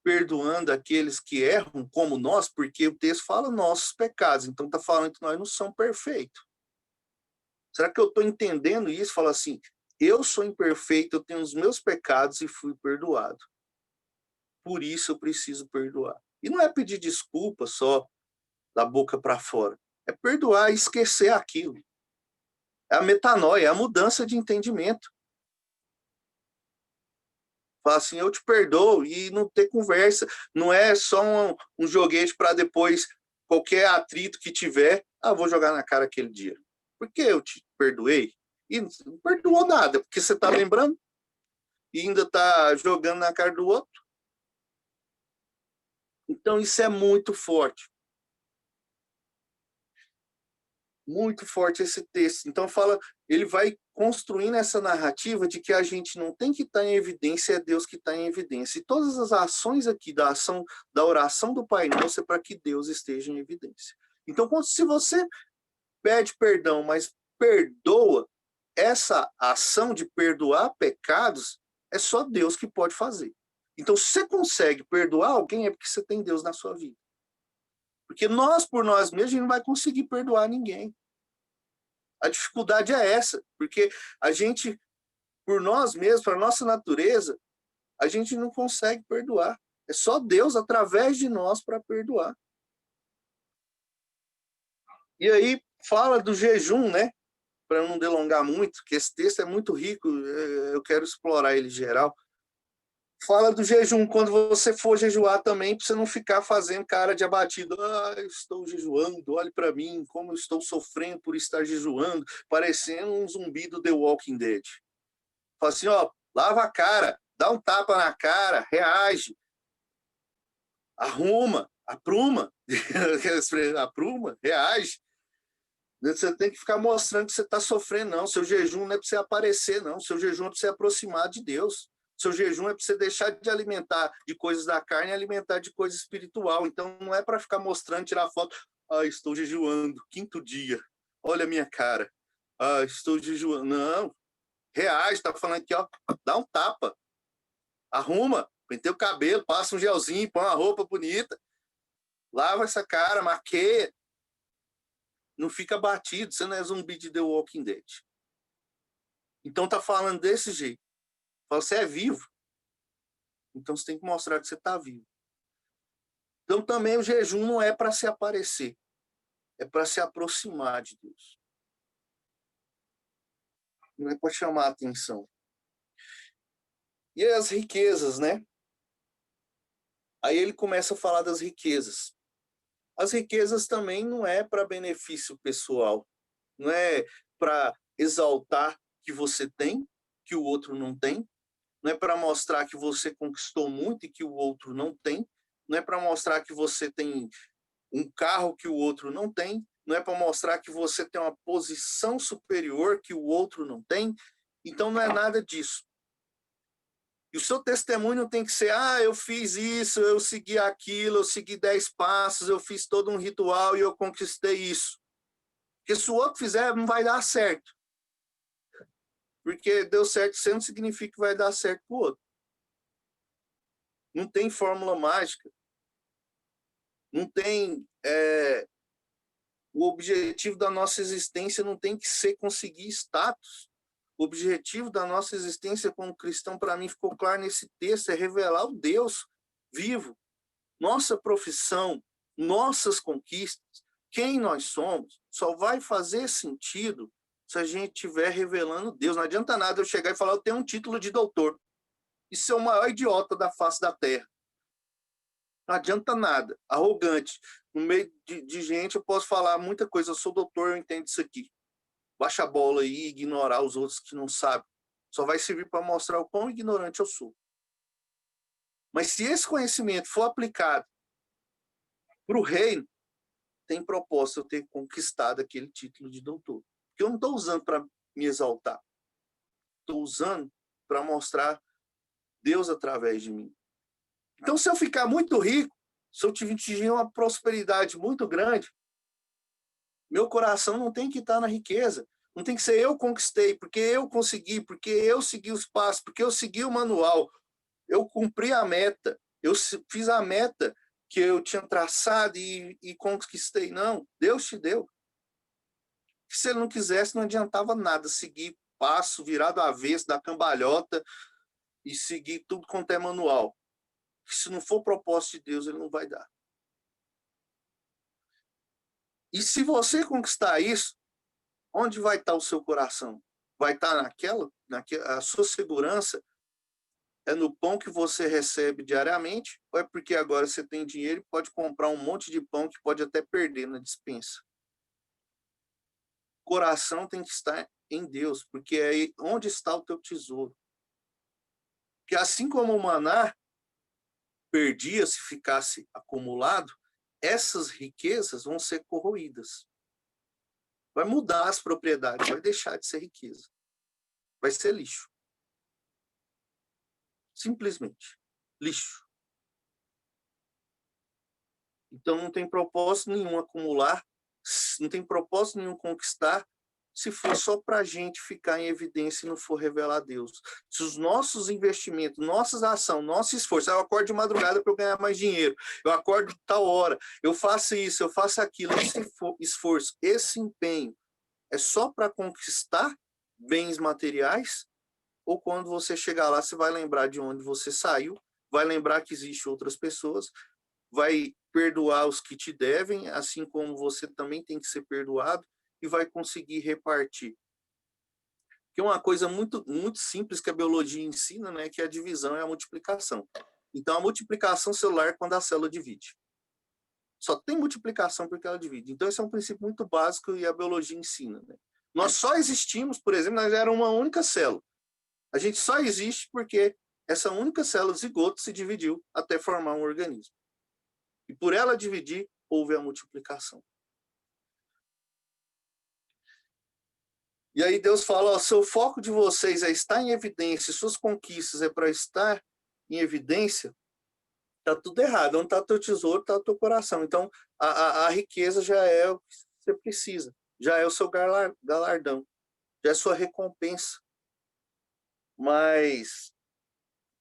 perdoando aqueles que erram como nós, porque o texto fala nossos pecados, então está falando que nós não somos perfeitos. Será que eu estou entendendo isso? Fala assim, eu sou imperfeito, eu tenho os meus pecados e fui perdoado. Por isso eu preciso perdoar. E não é pedir desculpa só da boca para fora. É perdoar e esquecer aquilo. É a metanoia, é a mudança de entendimento. Fala assim, eu te perdoo e não ter conversa. Não é só um joguete para depois, qualquer atrito que tiver, vou jogar na cara aquele dia. Por que eu te perdoei? E não perdoou nada, porque você está lembrando e ainda está jogando na cara do outro. Então, isso é muito forte. Muito forte esse texto. Então, ele vai construindo essa narrativa de que a gente não tem que estar em evidência, é Deus que está em evidência. E todas as ações aqui da oração do Pai Nosso é para que Deus esteja em evidência. Então, se você pede perdão, mas perdoa, essa ação de perdoar pecados é só Deus que pode fazer. Então, se você consegue perdoar alguém, é porque você tem Deus na sua vida. Porque nós, por nós mesmos, a gente não vai conseguir perdoar ninguém. A dificuldade é essa, porque a gente, por nós mesmos, para a nossa natureza, a gente não consegue perdoar. É só Deus, através de nós, para perdoar. E aí, fala do jejum, né? Para não delongar muito, que esse texto é muito rico, eu quero explorar ele em geral. Fala do jejum, quando você for jejuar também, para você não ficar fazendo cara de abatido. Estou jejuando, olhe para mim, como eu estou sofrendo por estar jejuando, parecendo um zumbi do The Walking Dead. Fala assim, lava a cara, dá um tapa na cara, reage, arruma, apruma, reage. Você tem que ficar mostrando que você está sofrendo, não. Seu jejum não é para você aparecer, não. Seu jejum é para você aproximar de Deus. Seu jejum é para você deixar de alimentar de coisas da carne e alimentar de coisa espiritual. Então, não é para ficar mostrando, tirar foto. Estou jejuando, 5º dia. Olha a minha cara. Estou jejuando. Não. Reage, está falando aqui, dá um tapa. Arruma, penteia o cabelo, passa um gelzinho, põe uma roupa bonita. Lava essa cara, maqueia. Não fica batido, você não é zumbi de The Walking Dead. Então, tá falando desse jeito. Você é vivo. Então você tem que mostrar que você está vivo. Então também o jejum não é para se aparecer. É para se aproximar de Deus. Não é para chamar a atenção. E as riquezas, né? Aí ele começa a falar das riquezas. As riquezas também não é para benefício pessoal. Não é para exaltar que você tem, que o outro não tem. Não é para mostrar que você conquistou muito e que o outro não tem. Não é para mostrar que você tem um carro que o outro não tem. Não é para mostrar que você tem uma posição superior que o outro não tem. Então, não é nada disso. E o seu testemunho tem que ser, eu fiz isso, eu segui aquilo, eu segui 10 passos, eu fiz todo um ritual e eu conquistei isso. Porque se o outro fizer, não vai dar certo. Porque deu certo você não significa que vai dar certo para o outro. Não tem fórmula mágica. Não tem... O objetivo da nossa existência não tem que ser conseguir status. O objetivo da nossa existência como cristão, para mim, ficou claro nesse texto, é revelar o Deus vivo. Nossa profissão, nossas conquistas, quem nós somos, só vai fazer sentido se a gente estiver revelando Deus. Não adianta nada eu chegar e falar, eu tenho um título de doutor. Isso é o maior idiota da face da terra. Não adianta nada. Arrogante. No meio de gente eu posso falar muita coisa. Eu sou doutor, eu entendo isso aqui. Baixa a bola aí e ignorar os outros que não sabem. Só vai servir para mostrar o quão ignorante eu sou. Mas se esse conhecimento for aplicado para o reino, tem propósito eu ter conquistado aquele título de doutor. Porque eu não estou usando para me exaltar. Estou usando para mostrar Deus através de mim. Então, se eu ficar muito rico, se eu atingir uma prosperidade muito grande, meu coração não tem que estar na riqueza. Não tem que ser eu conquistei, porque eu consegui, porque eu segui os passos, porque eu segui o manual. Eu cumpri a meta. eu fiz a meta que eu tinha traçado e conquistei. Não, Deus te deu. Se ele não quisesse, não adiantava nada seguir passo, virado avesso, da cambalhota e seguir tudo quanto é manual. Se não for propósito de Deus, ele não vai dar. E se você conquistar isso, onde vai estar o seu coração? Vai estar a sua segurança é no pão que você recebe diariamente, ou é porque agora você tem dinheiro e pode comprar um monte de pão que pode até perder na despensa? O coração tem que estar em Deus, porque é aí onde está o teu tesouro. Porque assim como o maná perdia se ficasse acumulado, essas riquezas vão ser corroídas. Vai mudar as propriedades, vai deixar de ser riqueza. Vai ser lixo. Simplesmente. Lixo. Então não tem propósito nenhum acumular, não tem propósito nenhum conquistar, se for só para a gente ficar em evidência e não for revelar a Deus. Se os nossos investimentos, nossas ações, nosso esforço, eu acordo de madrugada para eu ganhar mais dinheiro, eu acordo de tal hora, eu faço isso, eu faço aquilo, esse esforço, esse empenho, é só para conquistar bens materiais? Ou quando você chegar lá, você vai lembrar de onde você saiu, vai lembrar que existem outras pessoas, vai perdoar os que te devem, assim como você também tem que ser perdoado, e vai conseguir repartir. Que é uma coisa muito, muito simples que a biologia ensina, né, que é a divisão e a multiplicação. Então, a multiplicação celular é quando a célula divide. Só tem multiplicação porque ela divide. Então, esse é um princípio muito básico e a biologia ensina. Né? Nós só existimos, por exemplo, nós éramos uma única célula. A gente só existe porque essa única célula zigoto se dividiu até formar um organismo. E por ela dividir, houve a multiplicação. E aí Deus fala, ó, seu foco de vocês é estar em evidência, suas conquistas é para estar em evidência, está tudo errado. Onde está o teu tesouro, está o teu coração. Então, a riqueza já é o que você precisa, já é o seu galardão, já é a sua recompensa. Mas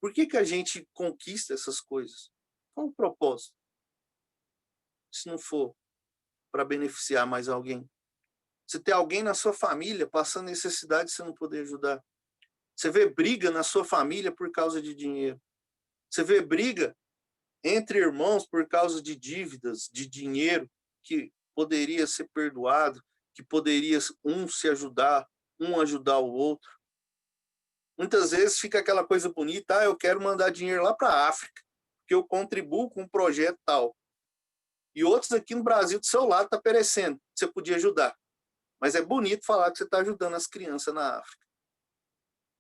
por que a gente conquista essas coisas? Qual o propósito? Se não for para beneficiar mais alguém. Se tem alguém na sua família passando necessidade, você não poder ajudar. Você vê briga na sua família por causa de dinheiro. Você vê briga entre irmãos por causa de dívidas, de dinheiro que poderia ser perdoado, que poderia um se ajudar, um ajudar o outro. Muitas vezes fica aquela coisa bonita, eu quero mandar dinheiro lá para a África, porque eu contribuo com um projeto tal. E outros aqui no Brasil, do seu lado, está perecendo. Você podia ajudar. Mas é bonito falar que você está ajudando as crianças na África.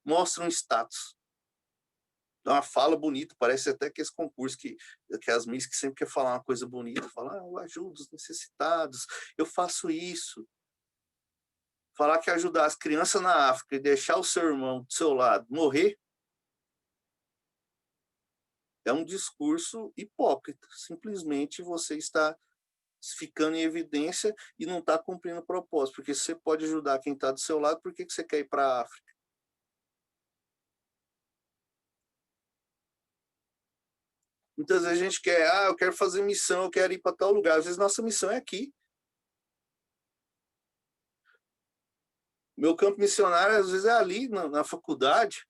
Mostra um status. Dá uma fala bonita, parece até que esse concurso que as Miss que sempre quer falar uma coisa bonita, falar, eu ajudo os necessitados, eu faço isso. Falar que ajudar as crianças na África e deixar o seu irmão do seu lado morrer é um discurso hipócrita. Simplesmente você está ficando em evidência e não está cumprindo o propósito. Porque você pode ajudar quem está do seu lado, por que você quer ir para a África? Muitas vezes a gente quer, eu quero fazer missão, eu quero ir para tal lugar. Às vezes nossa missão é aqui. Meu campo missionário, às vezes, é ali na faculdade,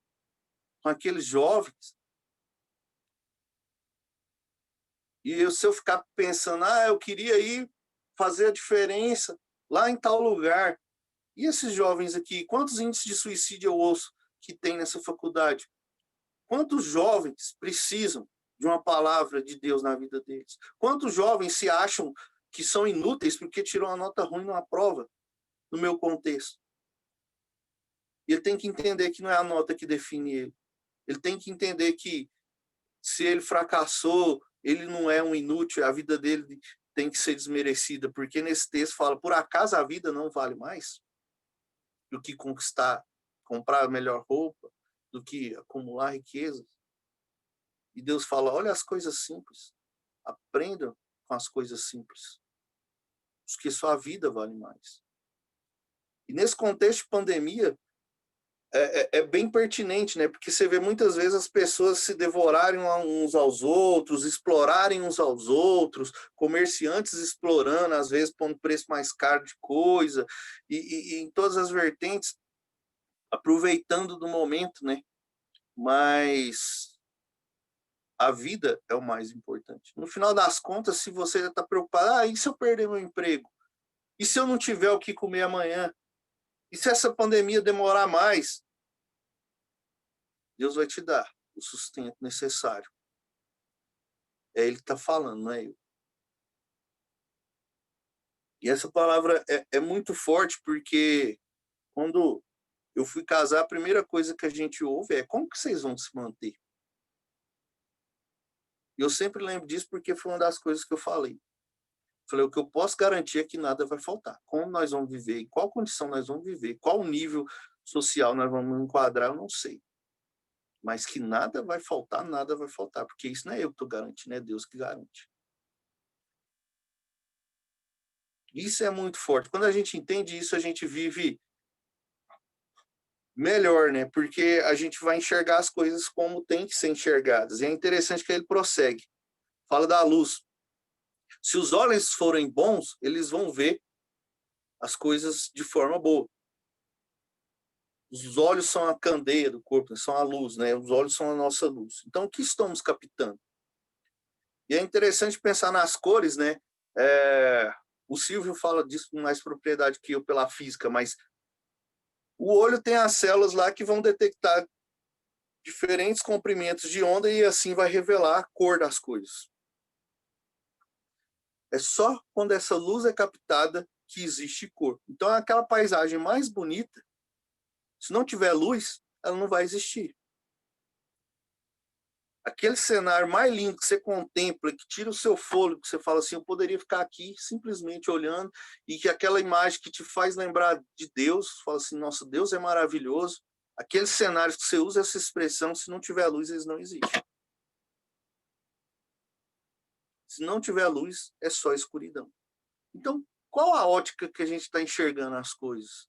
com aqueles jovens. E se eu ficar pensando, eu queria ir fazer a diferença lá em tal lugar. E esses jovens aqui, quantos índices de suicídio eu ouço que tem nessa faculdade? Quantos jovens precisam de uma palavra de Deus na vida deles? Quantos jovens se acham que são inúteis porque tirou uma nota ruim numa prova, no meu contexto? E ele tem que entender que não é a nota que define ele. Ele tem que entender que se ele fracassou, ele não é um inútil, a vida dele tem que ser desmerecida, porque nesse texto fala, por acaso a vida não vale mais do que conquistar, comprar a melhor roupa, do que acumular riquezas? E Deus fala, olha as coisas simples, aprendam com as coisas simples, porque sua vida vale mais. E nesse contexto de pandemia, é bem pertinente, né? Porque você vê muitas vezes as pessoas se devorarem uns aos outros, explorarem uns aos outros, comerciantes explorando, às vezes pondo preço mais caro de coisa, e em todas as vertentes, aproveitando do momento, né? Mas a vida é o mais importante. No final das contas, se você está preocupado, e se eu perder meu emprego? E se eu não tiver o que comer amanhã? E se essa pandemia demorar mais? Deus vai te dar o sustento necessário. É Ele que está falando, não é eu. E essa palavra é muito forte, porque quando eu fui casar, a primeira coisa que a gente ouve é: como que vocês vão se manter? E eu sempre lembro disso porque foi uma das coisas que eu falei. Falei, o que eu posso garantir é que nada vai faltar. Como nós vamos viver, em qual condição nós vamos viver, qual nível social nós vamos enquadrar, eu não sei. Mas que nada vai faltar, porque isso não é eu que estou garantindo, é Deus que garante. Isso é muito forte. Quando a gente entende isso, a gente vive melhor, né? Porque a gente vai enxergar as coisas como tem que ser enxergadas. E é interessante que ele prossegue. Fala da luz. Se os olhos forem bons, eles vão ver as coisas de forma boa. Os olhos são a candeia do corpo, são a luz, né? Os olhos são a nossa luz. Então, o que estamos captando? E é interessante pensar nas cores, né? O Silvio fala disso com mais propriedade que eu pela física, mas o olho tem as células lá que vão detectar diferentes comprimentos de onda e assim vai revelar a cor das coisas. É só quando essa luz é captada que existe cor. Então, aquela paisagem mais bonita, se não tiver luz, ela não vai existir. Aquele cenário mais lindo que você contempla, que tira o seu fôlego, que você fala assim, eu poderia ficar aqui simplesmente olhando, e que aquela imagem que te faz lembrar de Deus, fala assim, nossa, Deus é maravilhoso. Aqueles cenários que você usa essa expressão, se não tiver luz, eles não existem. Se não tiver luz, é só escuridão. Então, qual a ótica que a gente está enxergando as coisas?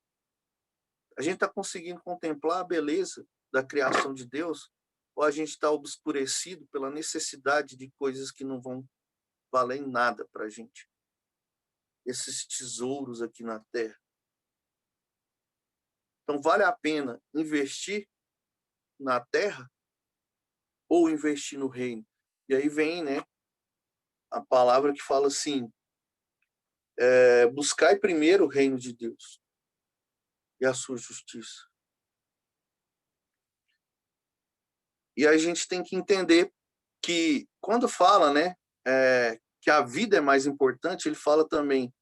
A gente está conseguindo contemplar a beleza da criação de Deus, ou a gente está obscurecido pela necessidade de coisas que não vão valer em nada para a gente? Esses tesouros aqui na Terra. Então, vale a pena investir na Terra ou investir no reino? E aí vem, né, a palavra que fala assim, buscai primeiro o reino de Deus e a sua justiça. E a gente tem que entender que, quando fala, né, que a vida é mais importante, ele fala também,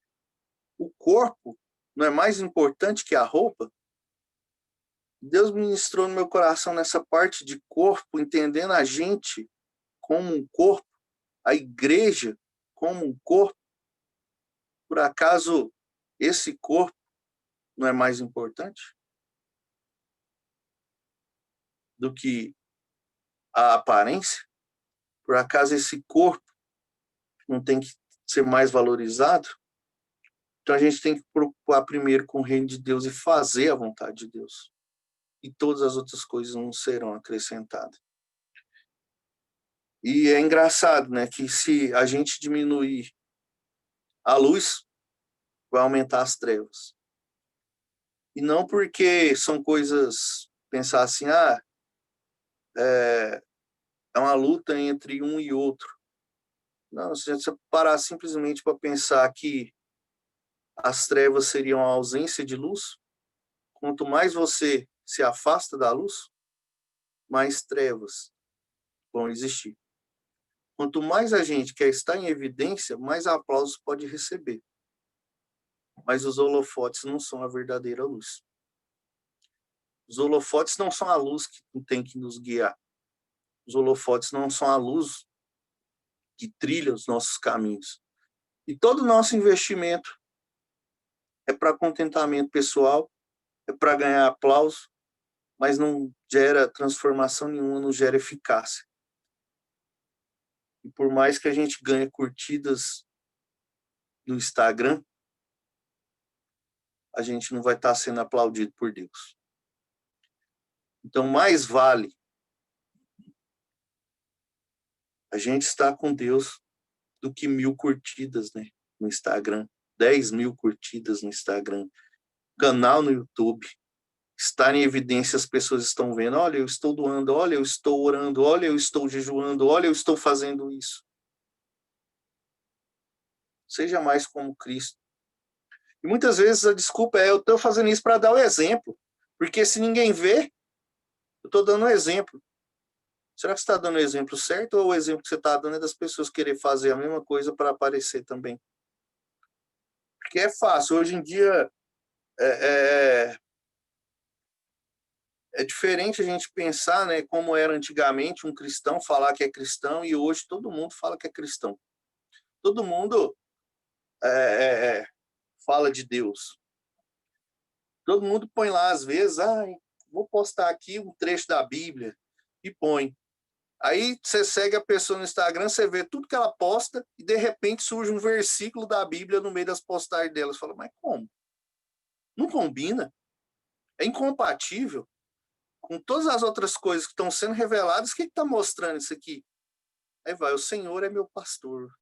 o corpo não é mais importante que a roupa? Deus ministrou no meu coração nessa parte de corpo, entendendo a gente como um corpo, a igreja como um corpo. Por acaso, esse corpo não é mais importante do que a aparência? Por acaso, esse corpo não tem que ser mais valorizado? Então, a gente tem que preocupar primeiro com o reino de Deus e fazer a vontade de Deus. E todas as outras coisas não serão acrescentadas. E é engraçado, né, que se a gente diminuir a luz, vai aumentar as trevas. E não porque são coisas, pensar assim, é uma luta entre um e outro. Não, se você parar simplesmente para pensar que as trevas seriam a ausência de luz, quanto mais você se afasta da luz, mais trevas vão existir. Quanto mais a gente quer estar em evidência, mais aplausos pode receber. Mas os holofotes não são a verdadeira luz. Os holofotes não são a luz que tem que nos guiar. Os holofotes não são a luz que trilha os nossos caminhos. E todo o nosso investimento é para contentamento pessoal, é para ganhar aplauso, mas não gera transformação nenhuma, não gera eficácia. E por mais que a gente ganhe curtidas no Instagram, a gente não vai estar sendo aplaudido por Deus. Então, mais vale a gente estar com Deus do que 1000 curtidas, né, no Instagram, 10.000 curtidas no Instagram, canal no YouTube, estar em evidência, as pessoas estão vendo, olha, eu estou doando, olha, eu estou orando, olha, eu estou jejuando, olha, eu estou fazendo isso. Seja mais como Cristo. E muitas vezes a desculpa é, eu estou fazendo isso para dar o exemplo, porque se ninguém vê, eu estou dando um exemplo. Será que você está dando o exemplo certo ou o exemplo que você está dando é das pessoas querer fazer a mesma coisa para aparecer também? Porque é fácil. Hoje em dia é diferente a gente pensar, né, como era antigamente um cristão falar que é cristão e hoje todo mundo fala que é cristão. Todo mundo fala de Deus. Todo mundo põe lá, às vezes, vou postar aqui um trecho da Bíblia e põe. Aí você segue a pessoa no Instagram, você vê tudo que ela posta e de repente surge um versículo da Bíblia no meio das postagens dela. Você fala, mas como? Não combina? É incompatível com todas as outras coisas que estão sendo reveladas. O que está mostrando isso aqui? Aí vai, o Senhor é meu pastor.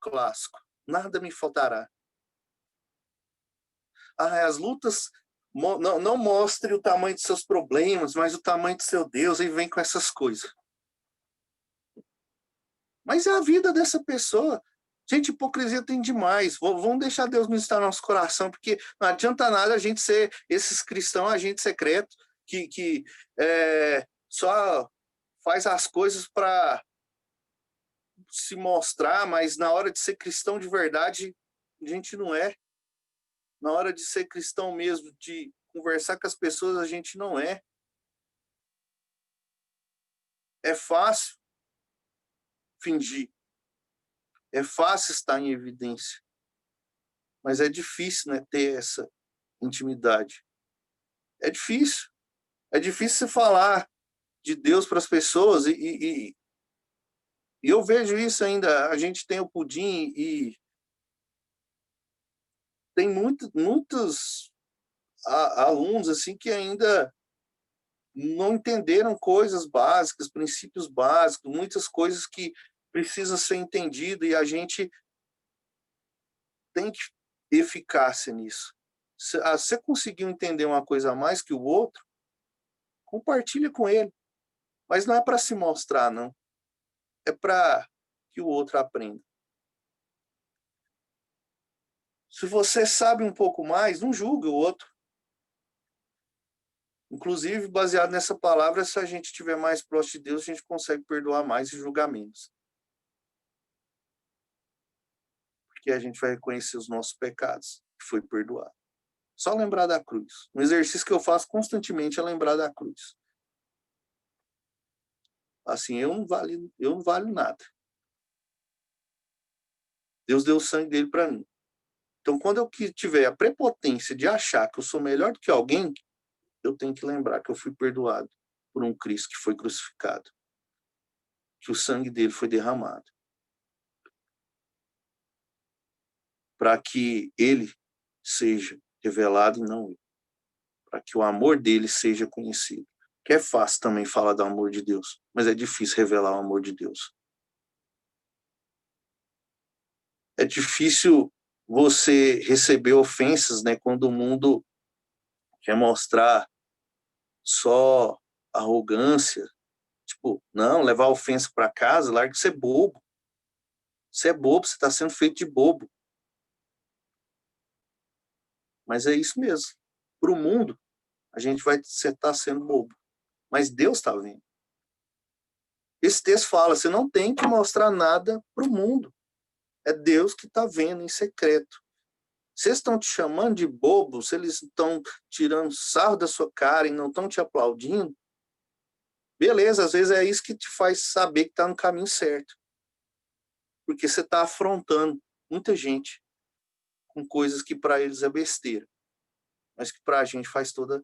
Clássico. Nada me faltará. As lutas não mostre o tamanho de seus problemas, mas o tamanho de seu Deus, e vem com essas coisas. Mas é a vida dessa pessoa. Gente, hipocrisia tem demais. Vamos deixar Deus ministrar no nosso coração, porque não adianta nada a gente ser esses cristãos, agente secreto, que só faz as coisas para se mostrar, mas na hora de ser cristão de verdade, a gente não é. Na hora de ser cristão mesmo, de conversar com as pessoas, a gente não é. É fácil fingir. É fácil estar em evidência. Mas é difícil, né, ter essa intimidade. É difícil. É difícil você falar de Deus para as pessoas e eu vejo isso ainda. A gente tem o Pudim e tem muitos alunos assim que ainda não entenderam coisas básicas, princípios básicos, muitas coisas que precisam ser entendidas e a gente tem que ter eficácia nisso. Se você conseguiu entender uma coisa a mais que o outro, compartilha com ele. Mas não é para se mostrar, não. É para que o outro aprenda. Se você sabe um pouco mais, não julgue o outro. Inclusive, baseado nessa palavra, se a gente estiver mais próximo de Deus, a gente consegue perdoar mais e julgar menos. Porque a gente vai reconhecer os nossos pecados, que foi perdoado. Só lembrar da cruz. Um exercício que eu faço constantemente é lembrar da cruz. Assim, eu não valho nada. Deus deu o sangue dele para mim. Então, quando eu tiver a prepotência de achar que eu sou melhor do que alguém, eu tenho que lembrar que eu fui perdoado por um Cristo que foi crucificado, que o sangue dele foi derramado, para que ele seja revelado e não eu, para que o amor dele seja conhecido. Que é fácil também falar do amor de Deus, mas é difícil revelar o amor de Deus. É difícil você receber ofensas, né, quando o mundo quer mostrar só arrogância. Tipo, não, levar ofensa para casa, larga de ser bobo. Você é bobo, você está sendo feito de bobo. Mas é isso mesmo. Para o mundo, a gente vai estar sendo bobo. Mas Deus está vendo. Esse texto fala, você não tem que mostrar nada para o mundo. É Deus que está vendo em secreto. Se eles estão te chamando de bobo, se eles estão tirando sarro da sua cara e não estão te aplaudindo, beleza, às vezes é isso que te faz saber que está no caminho certo. Porque você está afrontando muita gente com coisas que para eles é besteira, mas que para a gente faz toda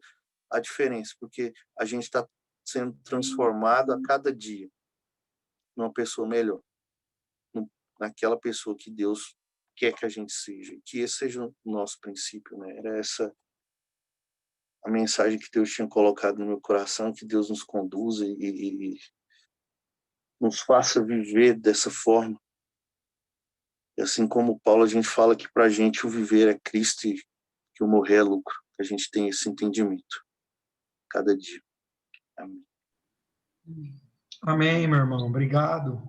a diferença, porque a gente está sendo transformado a cada dia numa pessoa melhor, naquela pessoa que Deus quer que a gente seja, que esse seja o nosso princípio, né? Era a mensagem que Deus tinha colocado no meu coração, que Deus nos conduza e nos faça viver dessa forma. E assim como Paulo, a gente fala que para a gente o viver é Cristo e que o morrer é lucro. Que a gente tem esse entendimento cada dia. Amém. Amém, meu irmão. Obrigado.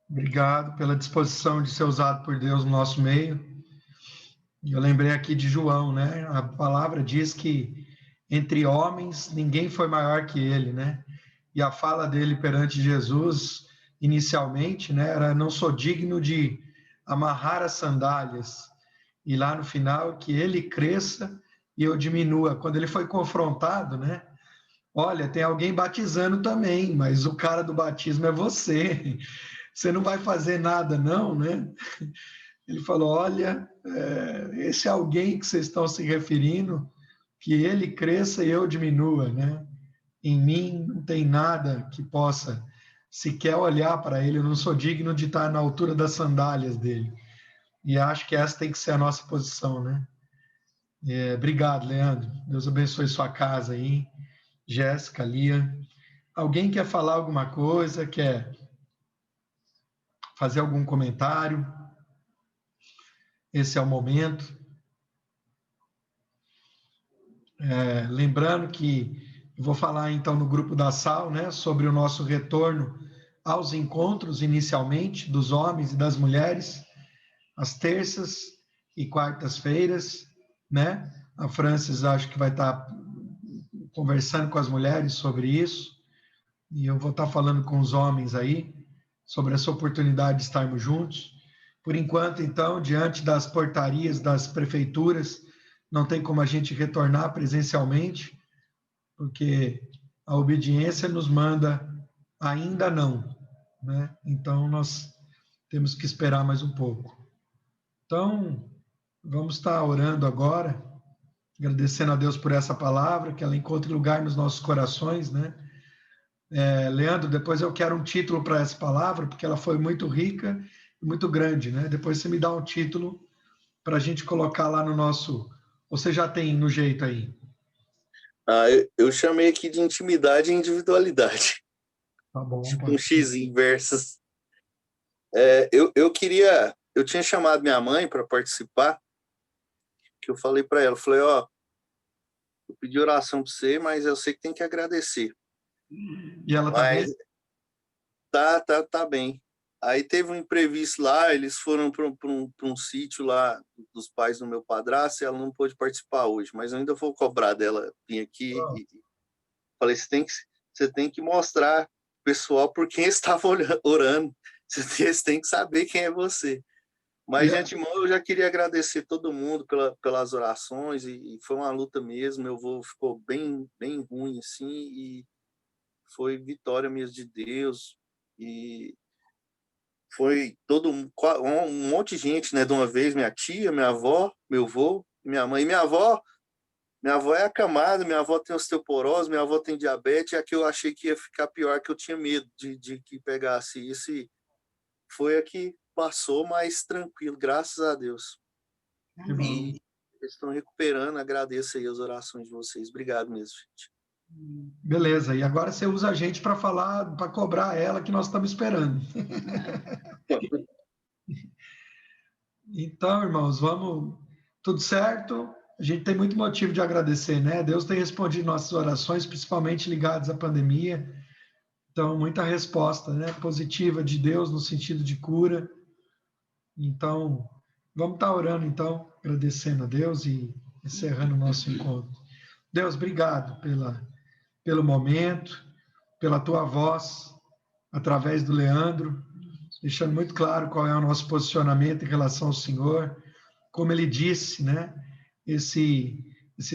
Obrigado pela disposição de ser usado por Deus no nosso meio. Eu lembrei aqui de João, né? A palavra diz que entre homens ninguém foi maior que ele, né? E a fala dele perante Jesus, inicialmente, né, era: não sou digno de amarrar as sandálias. E lá no final, que ele cresça e eu diminua. Quando ele foi confrontado, né? Olha, tem alguém batizando também, mas o cara do batismo é você. Você não vai fazer nada, não, né? Ele falou: olha, esse alguém que vocês estão se referindo, que ele cresça e eu diminua, né? Em mim não tem nada que possa sequer olhar para ele, eu não sou digno de estar na altura das sandálias dele. E acho que essa tem que ser a nossa posição, né? Obrigado, Leandro. Deus abençoe sua casa aí. Jéssica, Lia. Alguém quer falar alguma coisa? Quer fazer algum comentário? Esse é o momento. Lembrando que eu vou falar então no grupo da SAL, né, sobre o nosso retorno aos encontros inicialmente dos homens e das mulheres, às terças e quartas-feiras, né? A Francis acho que vai estar conversando com as mulheres sobre isso, e eu vou estar falando com os homens aí sobre essa oportunidade de estarmos juntos. Por enquanto, então, diante das portarias das prefeituras, não tem como a gente retornar presencialmente, porque a obediência nos manda ainda não, né? Então, nós temos que esperar mais um pouco. Então, vamos estar orando agora, agradecendo a Deus por essa palavra, que ela encontre lugar nos nossos corações, né? Leandro, depois eu quero um título para essa palavra, porque ela foi muito rica e muito grande, né? Depois você me dá um título para a gente colocar lá no nosso... Ou você já tem no jeito aí? Eu chamei aqui de intimidade e individualidade. Tá bom. Tipo um X inversos. Eu tinha chamado minha mãe para participar, que eu falei para ela, falei, ó, eu pedi oração para você, mas eu sei que tem que agradecer. E ela tá bem? Tá bem. Aí teve um imprevisto lá, eles foram para um sítio lá dos pais do meu padrasto e ela não pôde participar hoje, mas eu ainda vou cobrar dela vir aqui. E falei, você tem que mostrar pessoal por quem estava orando, você tem que saber quem é você. Mas, de antemão, eu já queria agradecer todo mundo pelas orações, e foi uma luta mesmo, meu avô ficou bem ruim, assim, e foi vitória mesmo de Deus, e foi um monte de gente, né, de uma vez, minha tia, minha avó, meu avô, minha mãe. Minha avó é acamada, minha avó tem osteoporose, minha avó tem diabetes, a que eu achei que ia ficar pior, que eu tinha medo de que pegasse isso, e foi a que passou mais tranquilo, graças a Deus. E eles estão recuperando, agradeço aí as orações de vocês. Obrigado mesmo, gente. Beleza, e agora você usa a gente para falar, para cobrar ela que nós estamos esperando. Então, irmãos, vamos, tudo certo? A gente tem muito motivo de agradecer, né? Deus tem respondido nossas orações, principalmente ligadas à pandemia. Então, muita resposta, né? Positiva de Deus no sentido de cura. Então, vamos estar orando, então, agradecendo a Deus e encerrando o nosso encontro. Deus, obrigado pelo momento, pela tua voz, através do Leandro, deixando muito claro qual é o nosso posicionamento em relação ao Senhor. Como ele disse, né? Esse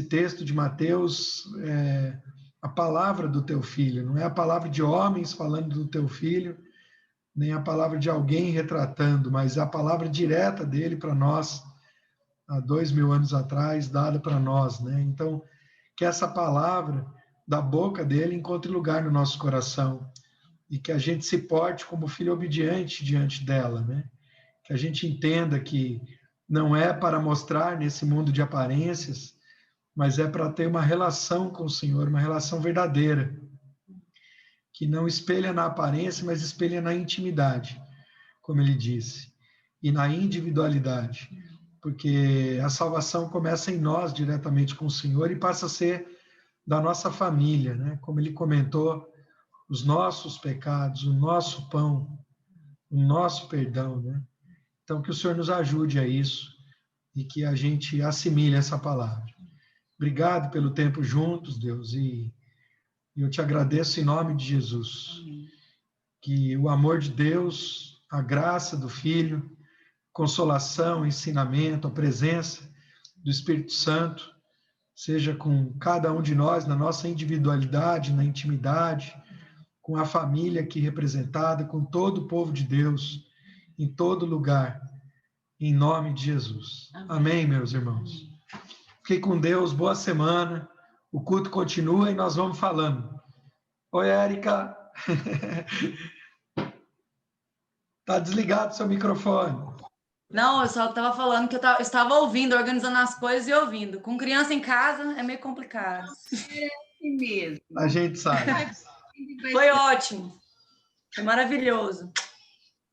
texto de Mateus é a palavra do teu filho, não é a palavra de homens falando do teu filho, nem a palavra de alguém retratando, mas a palavra direta dele para nós, há 2000 anos atrás, dada para nós, né? Então, que essa palavra da boca dele encontre lugar no nosso coração e que a gente se porte como filho obediente diante dela, né? Que a gente entenda que não é para mostrar nesse mundo de aparências, mas é para ter uma relação com o Senhor, uma relação verdadeira, que não espelha na aparência, mas espelha na intimidade, como ele disse, e na individualidade, porque a salvação começa em nós, diretamente com o Senhor, e passa a ser da nossa família, né? Como ele comentou, os nossos pecados, o nosso pão, o nosso perdão, né? Então, que o Senhor nos ajude a isso e que a gente assimile essa palavra. Obrigado pelo tempo juntos, Deus, e eu te agradeço em nome de Jesus. Que o amor de Deus, a graça do Filho, consolação, ensinamento, a presença do Espírito Santo, seja com cada um de nós, na nossa individualidade, na intimidade, com a família aqui representada, com todo o povo de Deus, em todo lugar, em nome de Jesus. Amém, meus irmãos. Fiquem com Deus, boa semana, o culto continua e nós vamos falando. Oi, Érica. Tá desligado seu microfone. Não, eu só estava falando que eu estava ouvindo, organizando as coisas e ouvindo. Com criança em casa é meio complicado. É assim mesmo. A gente sabe. Foi ótimo. Foi maravilhoso.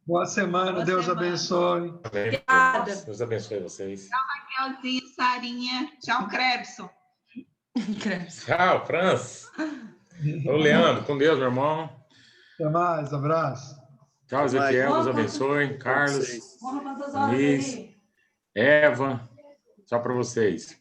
Boa semana, Boa Deus semana. abençoe. Obrigada. Deus abençoe vocês. Raquelzinha, Sarinha. Tchau, Crebson. Tchau, Franz. Ô, Leandro, com Deus, meu irmão. Até mais, abraço. Tchau, Ezequiel, Deus abençoe. Carlos, Luiz, Eva, tchau para vocês.